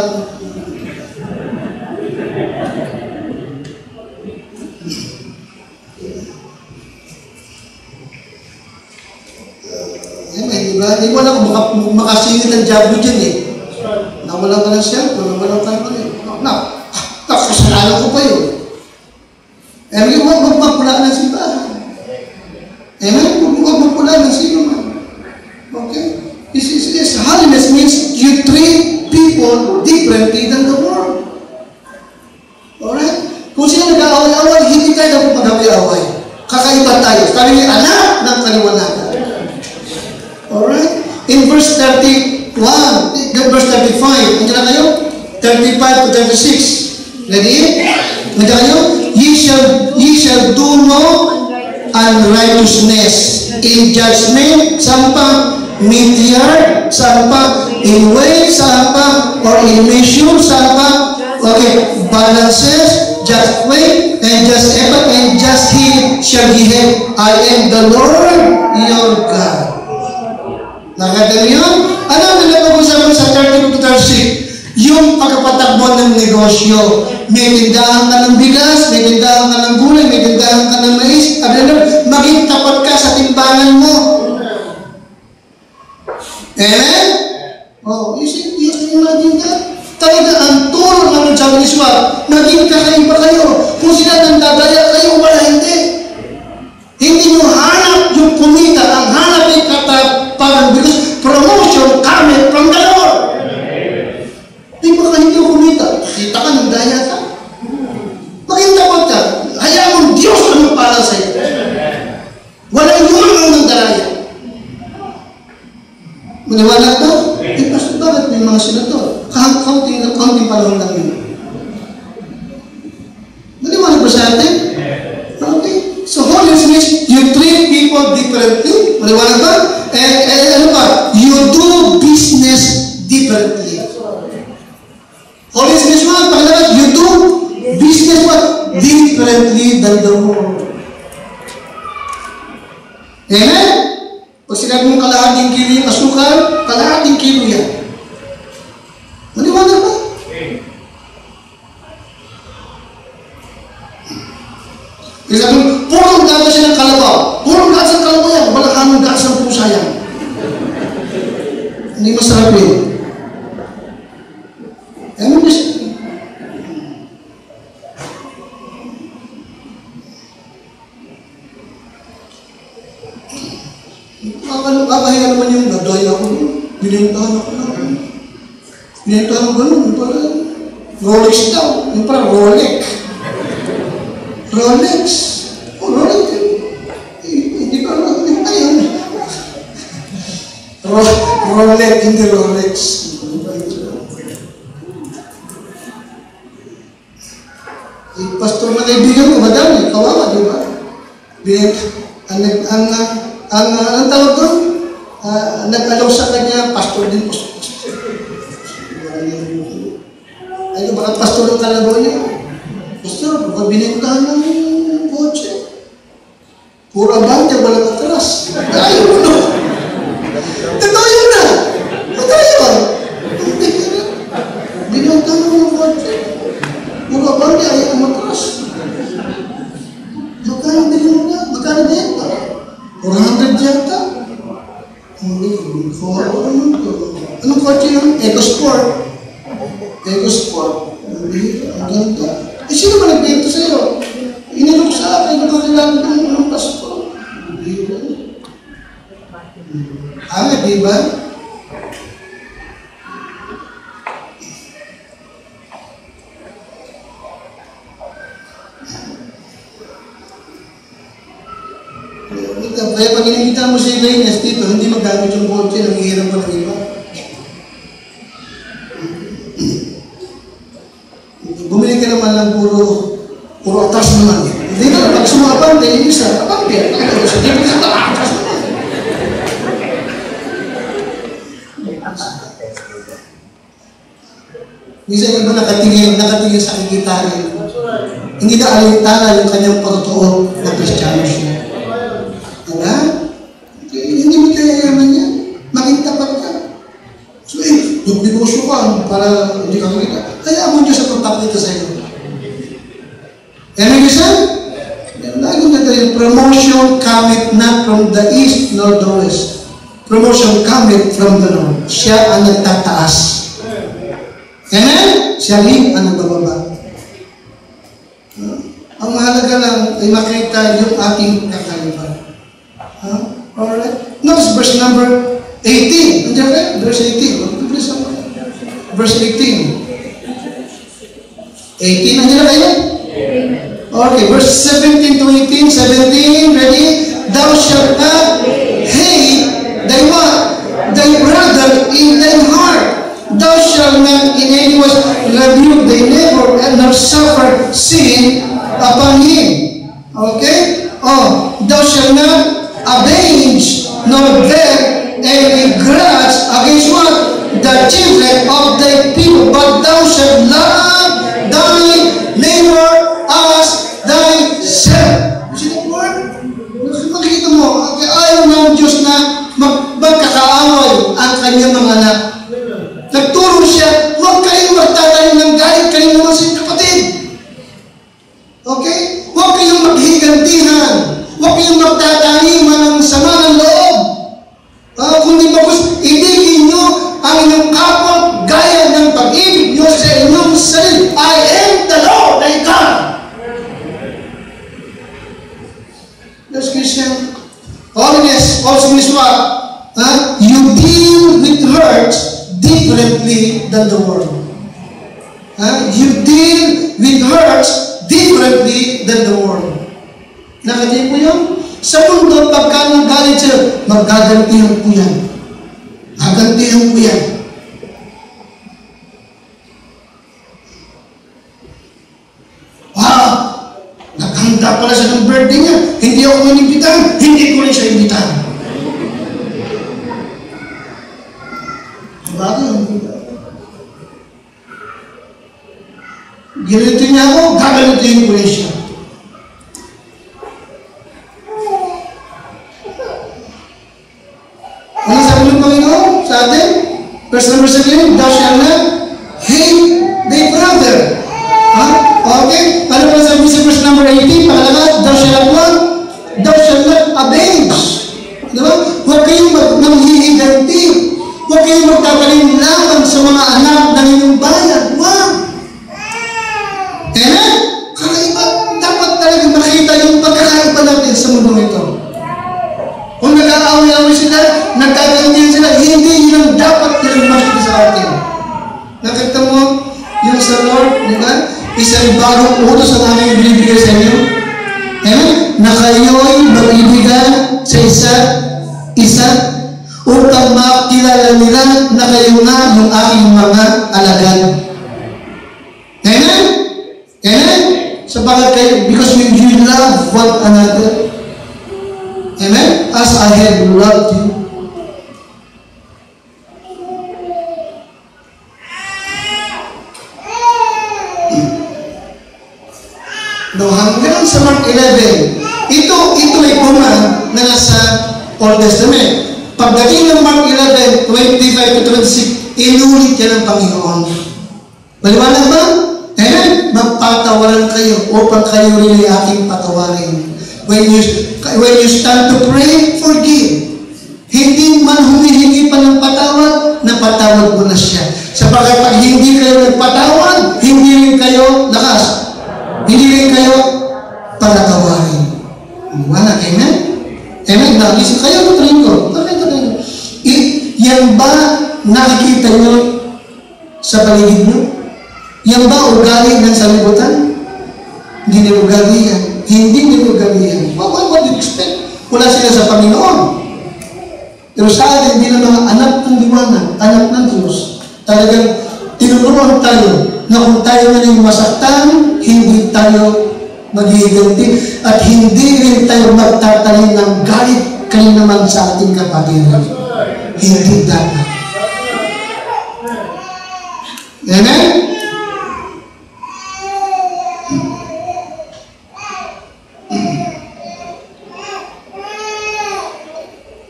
Diba? Di mo alam kung makasingit ang diablo dyan eh. Nawalan ka ng cellphone, nawalan ka ng kasalanan ko pa yun. Eh, huwag magpapula ng simbahan. Huwag magpula ng sino man. Okay? Holiness means you treat people differently than the world. Alright? Kung sino nag-aaway-away, hindi tayo dapat mag-away-away. Kakaiba tayo. Sabi niya, anak ng kaliwanagan. Alright? In verse 31, verse 35, hindi na kayo? 35 to 36. Ready? Magayo, ye shall do no unrighteousness in judgment, saan pa? Mid-yard, saan pa? In weight, saan pa? Or in measure, saan pa? Okay, balances, just weight, and just effort, and just he shall be head. I am the Lord your God. Nakaganda yun? Ano ang pinapag-usapan sa 32 to 36? Yung pagkapatakbo ng negosyo. May tindahan ka ng bigas, may tindahan ka ng gulay, may tindahan ka ng mais. Maging tapat ka sa timbangan mo. Amen? Oh, you can imagine that? Talaga ang turo ng sabi ni Swab, maging kakaiba kayo. Kung sila nang dadaya kayo, wala hindi. Hindi nyo hanap yung kumita. Ang hanap ay kataparan because promotion coming from the Lord. Di ba ka hindi kumita? Kita ka, nang daya ka. Maging tapat ka. Hayaan mo Diyos ang para sa iyo. Walang yun ang nagdaraya. Maniwala ka? Pastor, bakit may mga senator? Kaunting panahon lang yun. Maniwala ba sa atin? Okay. So, holiness means you treat people differently. Maniwala ba? And ano ba? You do business differently. Holiness means what? Pangalaman, you do business what? Differently than the world. Amen? Pag sinabi mong kalahating kilo yung asukal, kalahating kilo yan. Maniwala ba? Kasi sabi mo, purong gatas siya ng kalabaw. Purong gatas ng kalabaw yan. Walang hamong gatas ng pusa yan. Hindi masarap yun. Ano ba siya? Kakahinga naman yung nadaya ako. Binintahan ako lang. Binintahan ako ganun. Rolex daw. Yung parang Rolex. Rolex. Oh, Rolex. Hindi ba Rolex? Ayun. Rolex, hindi Rolex. Pastor na kaibigan ko, madami. Kawawa, di ba? Ang tawag doon? Nag-alaw sa kanya, pastor din po. Ay, baka pastor ng kalabaw niya. Pastor, baka binigtahan ng kotse. Pura bante, walang atras. Ayaw mo no. Totoo yun na. Totoo yun. Binigtahan ng kotse. Pura bante, ayaw mo atras. Magkano din mo na? Magkano din? 400 yata. Anong kotse yun? EcoSport. EcoSport. Ang ganda. Eh, sino ba nagbento sa'yo? Inilok sa akin, nakakilala ng pastor. Di ba? Kaya pag inimita mo si Ines dito, hindi magamit yung kotse, nanghihirap pa ng iba. Bumili ka naman lang puro atas naman. Hindi na, pag sumabante, yung isa, abante. Hindi ka sa atas naman. Minsan iba nakatingin sa kikitain. Hindi na alintana yung kanyang pagtotoo na Kristiyano siya. Diba? Hindi mo kayayaman yan. Maging tapat ka. So magbinusyo ka para hindi ka makita. Kaya mo Diyos ang pagpapakita sa iyo. Ano yung isa? Lagi na tayo, promotion cometh not from the east nor the west. Promotion cometh from the Lord. Siya ang nagtataas. Amen? Siya rin ang nagbababa. Ang mahalaga lang ay makita yung ating kakaiba. Alright? Notice verse number 18. Nandiyan kayo? Verse 18. Verse 18. 18, nandiyan na kayo? Okay, verse 17 to 18. 17, ready? Thou shalt not hate thy what? Thy brother in thy heart. Thou shalt not in any way rebuke thy neighbor and nor suffer sin shall not avenge nor bear any grudge against what? The children of thy people, but thou shalt love thy neighbor as thyself. You see that word? Makikita mo, ayaw ng Diyos na magkakaaway ang kanyang mga anak. Nagturo siya, huwag kayong magtatanim ng galit, kayo naman sa kapatid. Okay? Huwag kayong maghigantihan. Huwag kayong magtataniman ng sama ng loob. Kundi bagos, ibigin nyo ang inyong kapwa gaya ng pag-ibig nyo sa inyong sarili. I am the Lord thy God. That's Christian. Holiness also means what? You deal with hurt differently than the world. You deal with hurt differently than the world. Nakatay po yun? Sa mundo, pagka nang galit siya, magagantihan po yan. Gagantihan po yan. Naghanda pala siya ng birthday niya. Hindi ako inimbitahan. Hindi ko rin siya imbitahan. Bakit? Ginitin niya ako, gagalitin ko rin siya. Ano sabi ng Panginoon sa atin? Verse number 7, thou shalt not hate thy brother. Okay? Ano pa sabi sa verse number 18? Pangalawa, thou shalt what? Thou shalt not avenge. Diba? Huwag kayong manghihiganti. Huwag kayong magtatalim laban sa mga anak ng inyong bayan. Huwag! Amen? Kakaiba. Dapat talaga makita yung pagkakaiba natin sa mundo ito. Kung nag-aaway-aaway sila, nagkagantihan sila, hindi yun ang dapat nilang makita sa atin. Nakita mo yung sa Lord, di ba? Isang bagong utos ang aming binibigay sa inyo. Amen? Na kayo'y mag-ibigan sa isa upang makilala nila na kayo nga yung aking mga alagad. Amen? Amen? Sabagat kayo, because you love one another. Amen? As I have loved you. No, hanggang sa Mark 11, ito ay command na nasa Old Testament. Pagdating ng Mark 11, 25 to 26, inulit yan ng Panginoon. Maliwanag ba? Amen? Magpatawaran kayo upang kayo rin ay aking patawarin. When you stand to pray, forgive. Hindi man humihingi pa ng patawad, napatawad mo na siya. Sapagkat pag hindi kayo nagpatawad, hindi rin kayo lakas. Hindi rin kayo palatawarin. Wala, amen? Amen? Nagisa kayo, matrin ko. Yan ba nakikita nyo sa paligid nyo? Yan ba ugali ng salibutan? Hindi nila ugali yan. Hindi nila ugali yan. What do you expect? Wala sila sa Panginoon. Pero sa atin, hindi na mga anak ng liwanag, anak ng Diyos. Talagang tinuruan tayo na kung tayo na rin masaktan, hindi tayo maghihiganti at hindi rin tayo magtatanim ng galit kayo naman sa ating kapatiran. Hindi dapat. Amen?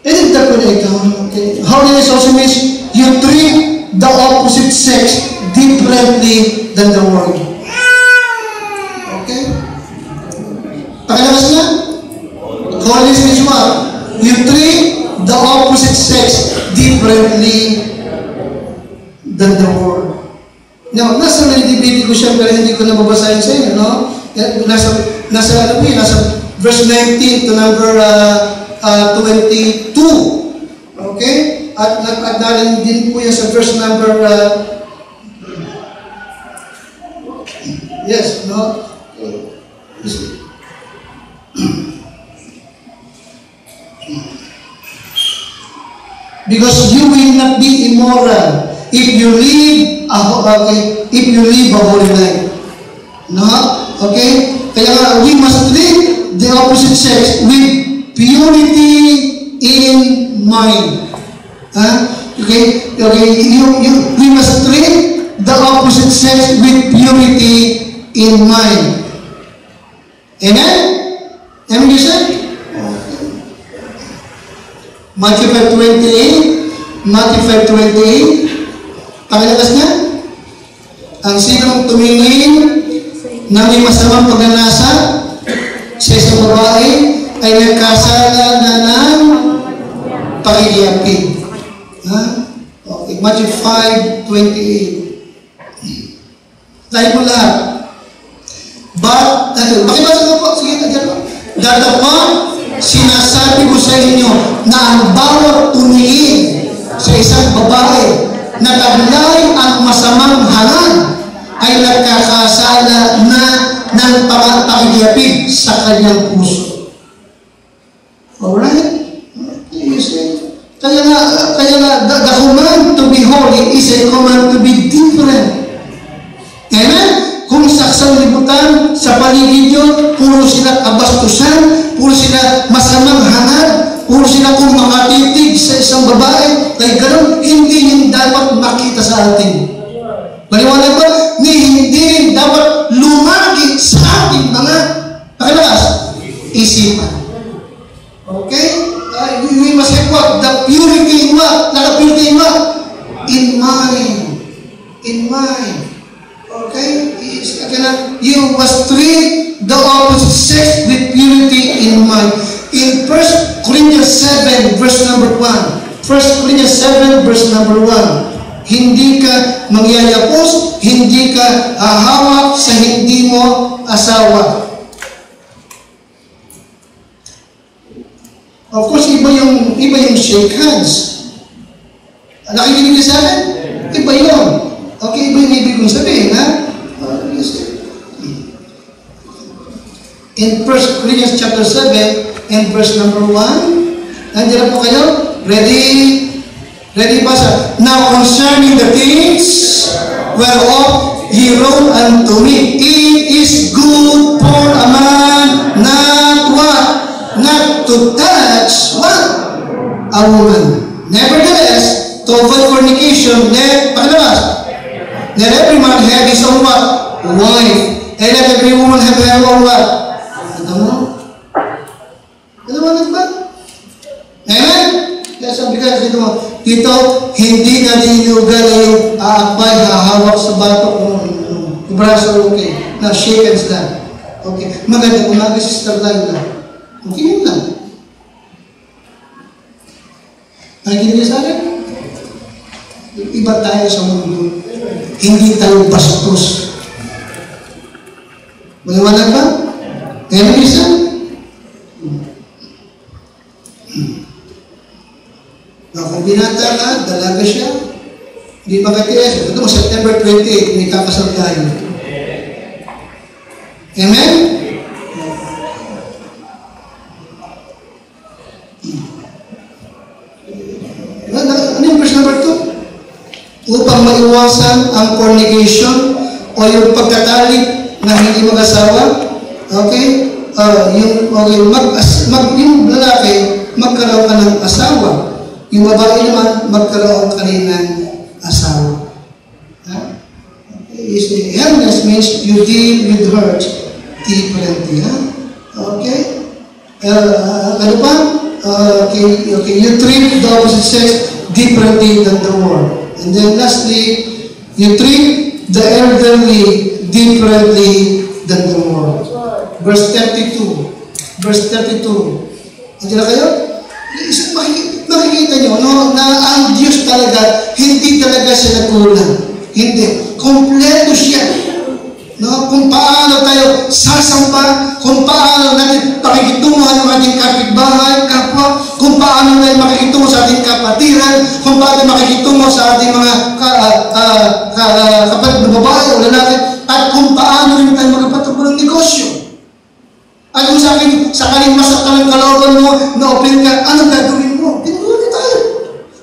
Isn't that what I count? Holiness also means you treat the opposite sex differently than the world. Okay? Pakilabas niya? Holiness means what? You treat the opposite sex differently than the world. Now, nasa nalilibiti ko siya pero hindi ko nababasahin sa inyo, no? Nasa verse 19 to number 22. Okay? At nagpagdalan din po yan sa verse number yes, no? Because you will not be immoral if you live a holy life. No? Okay? Kaya we must live the opposite sex with purity in mind. Okay? We must treat the opposite sex with purity in mind. Amen? Amen, you said? Matthew 5:28. Matthew 5:28. Pakilakas niya. Ang sinong tumingin na may masamang pagnanasa sa isang babae ay nagkasala na ng pakikiyapin. Okay. Matthew 5:28. Tayo po lahat. Pakibasa ko po. Sige, nandiyan po. Datapon, sinasabi ko sa inyo na ang bawat tumingin sa isang babae na taglay ang masamang hangal ay nagkakasala na ng pakikiyapin sa kanyang puso. Alright? You see? Kaya nga, the command to be holy is a command to be different. Amen? Kung sa libutan, sa paligid nyo, puro sila kabastusan, puro sila masamang hangal, puro sila kung makatitig sa isang babae, kaya ganun, hindi yun dapat makita sa atin. Maliwanag ba? Hindi rin dapat lumagi sa ating mga pakilakas, isipan. Okay? We must have what? The purity in what? Naka-purity in what? In mind. In mind. Okay? You must treat the opposite sex with purity in mind. In 1 Corinthians 7, verse number 1. 1 Corinthians 7, verse number 1. Hindi ka mangyayapos, hindi ka hahawak sa hindi mo asawa. Of course, iba yung shake hands. Nakikinig niyo sa akin? Iba yun. Okay, iba yung ibig kong sabihin, ha? In 1 Corinthians chapter 7 and verse number 1, nandiyan po kayo? Ready? Ready ba sa? Now concerning the things whereof ye wrote unto me, it is good for a man not what? Not to touch what? A woman. Nevertheless, to avoid fornication, let every man have his own what? Wife. And let every woman have her own what? Ano mo? Ano mo ba? Amen? Kaya sabi ka dito, hindi ka dinugal yung aakbay, hahawak sa batok mo. Yung braso, okay. Na shake hands lang. Okay. Maganda, umaga sister lang lang. Okay yun lang. Nakikinig niyo sa akin? Iba tayo sa mundo. Hindi tayo bastos. Maliwanag ba? Kaya isa? Kung binata ka, dalaga siya, hindi makatiis. Ito mo, September 28, may kakasal tayo. Amen? Ano yung verse number 2? Upang maiwasan ang fornication o yung pagtatalik na hindi mag-asawa. Okay? Yung lalaki, magkaroon ka ng asawa. Yung babae naman, magkaroon ka rin ng asawa. Happiness means you deal with hurt differently. Okay? Ano pa? Okay, you treat the opposite sex differently than the world. And then lastly, you treat the elderly differently than the world. Verse 32. Verse 32. Nandiyan na kayo? Makikita nyo, no, na ang Diyos talaga, hindi talaga siya nagkulang. Hindi. Kompleto siya. No? Kung paano tayo sasamba, kung paano natin pakikitungan ng ating kapitbahay, kapwa, kung paano tayo makikitungo sa ating kapatiran, kung paano makikitungo sa ating mga kapatid na babae o lalaki, at kung paano rin tayo magpatubo ng negosyo. At kung sakaling masaktan ang kalooban mo, na-open ka, ano gagawin mo? Tinulungan tayo.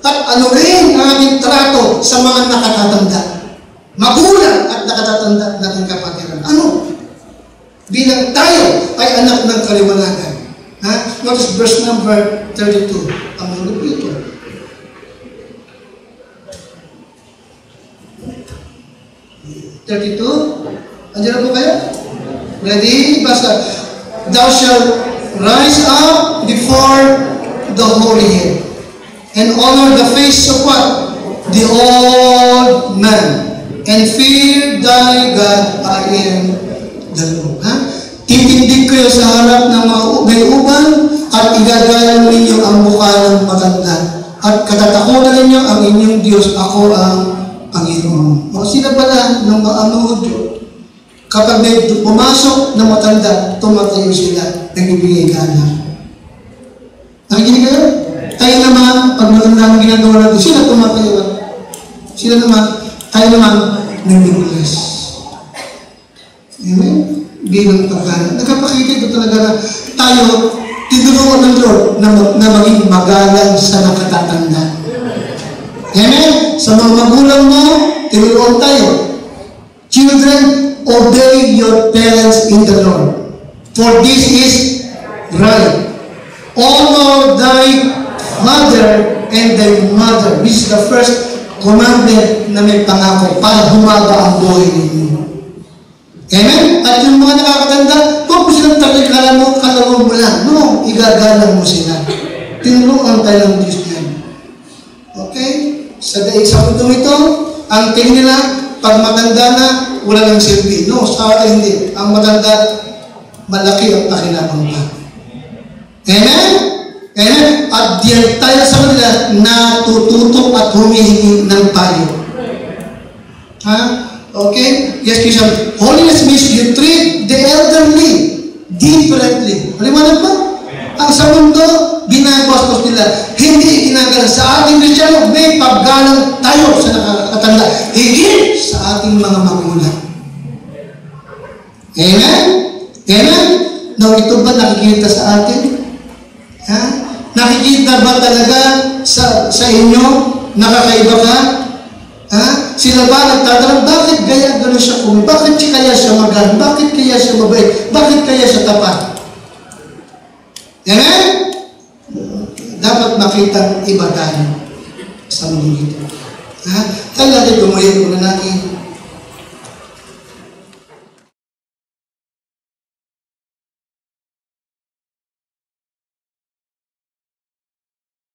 At ano rin ang ating trato sa mga nakatatanda. Magulang at nakatatanda natin kapatiran. Ano? Bilang tayo ay anak ng kaliwanagan. Notice verse number 32. Ang ulo po ito. 32. Andiyan na po kayo? Ready? Basta. Thou shalt rise up before the holy head and honor the face of what? The old man. And fear thy God, I am the Lord. Titindig kayo sa harap ng mga ubay-uban at igagalang ninyo ang mukha ng matanda. At katatakutan ninyo ang inyong Diyos, ako ang Panginoon. O sila pala ng mga Hudyo. Kapag may pumasok na matanda, tumatayo sila, nagbibigay gana. Nakikinig kayo? Tayo naman, pag matanda ang ginagawa natin, sila tumatayo. Sila naman, tayo naman, nag-bless. Amen? Bilang pagkana. Nagpapakita ito talaga na tayo, tinuruan ng Lord na maging magalang sa nakatatanda. Amen? Sa mga magulang mo, tinuruan tayo. Children, obey your parents in the Lord. For this is right. Honor thy father and thy mother. This is the first commandment na may pangako para humaga ang buhay ninyo. Amen? At yung mga nakakatanda, huwag mo silang kalawang mo lang. No, igagalang mo sila. Tinuruan tayo ng Diyos yan. Okay? Sa mundo ito, ang tingin nila, pag matanda na, wala nang silbi. No, sa atin hindi. Ang matanda, malaki ang pakinabang pa. Amen? Amen? At diyan tayo sa kanila, natututok at humihingi ng payo. Ha? Okay? Yes, Bishop. Holiness means you treat the elderly differently. Maliwanag ba? Ang sa mundo, binabastos nila. Hindi ginagalang. Sa ating Kristiyano, may paggalang tayo sa nakakatanda. Higit sa ating mga magulang. Amen? Amen? No, ito ba nakikita sa atin? Ha? Nakikita ba talaga sa inyo? Nakakaiba ka? Ha? Sila ba nagtatanong, bakit kaya gano'n siya kung? Bakit kaya siya magaan? Bakit kaya siya mabait? Bakit kaya siya tapat? Amen? Dapat makita iba tayo sa mundo ito. Ha? Kaya natin gumuhin muna natin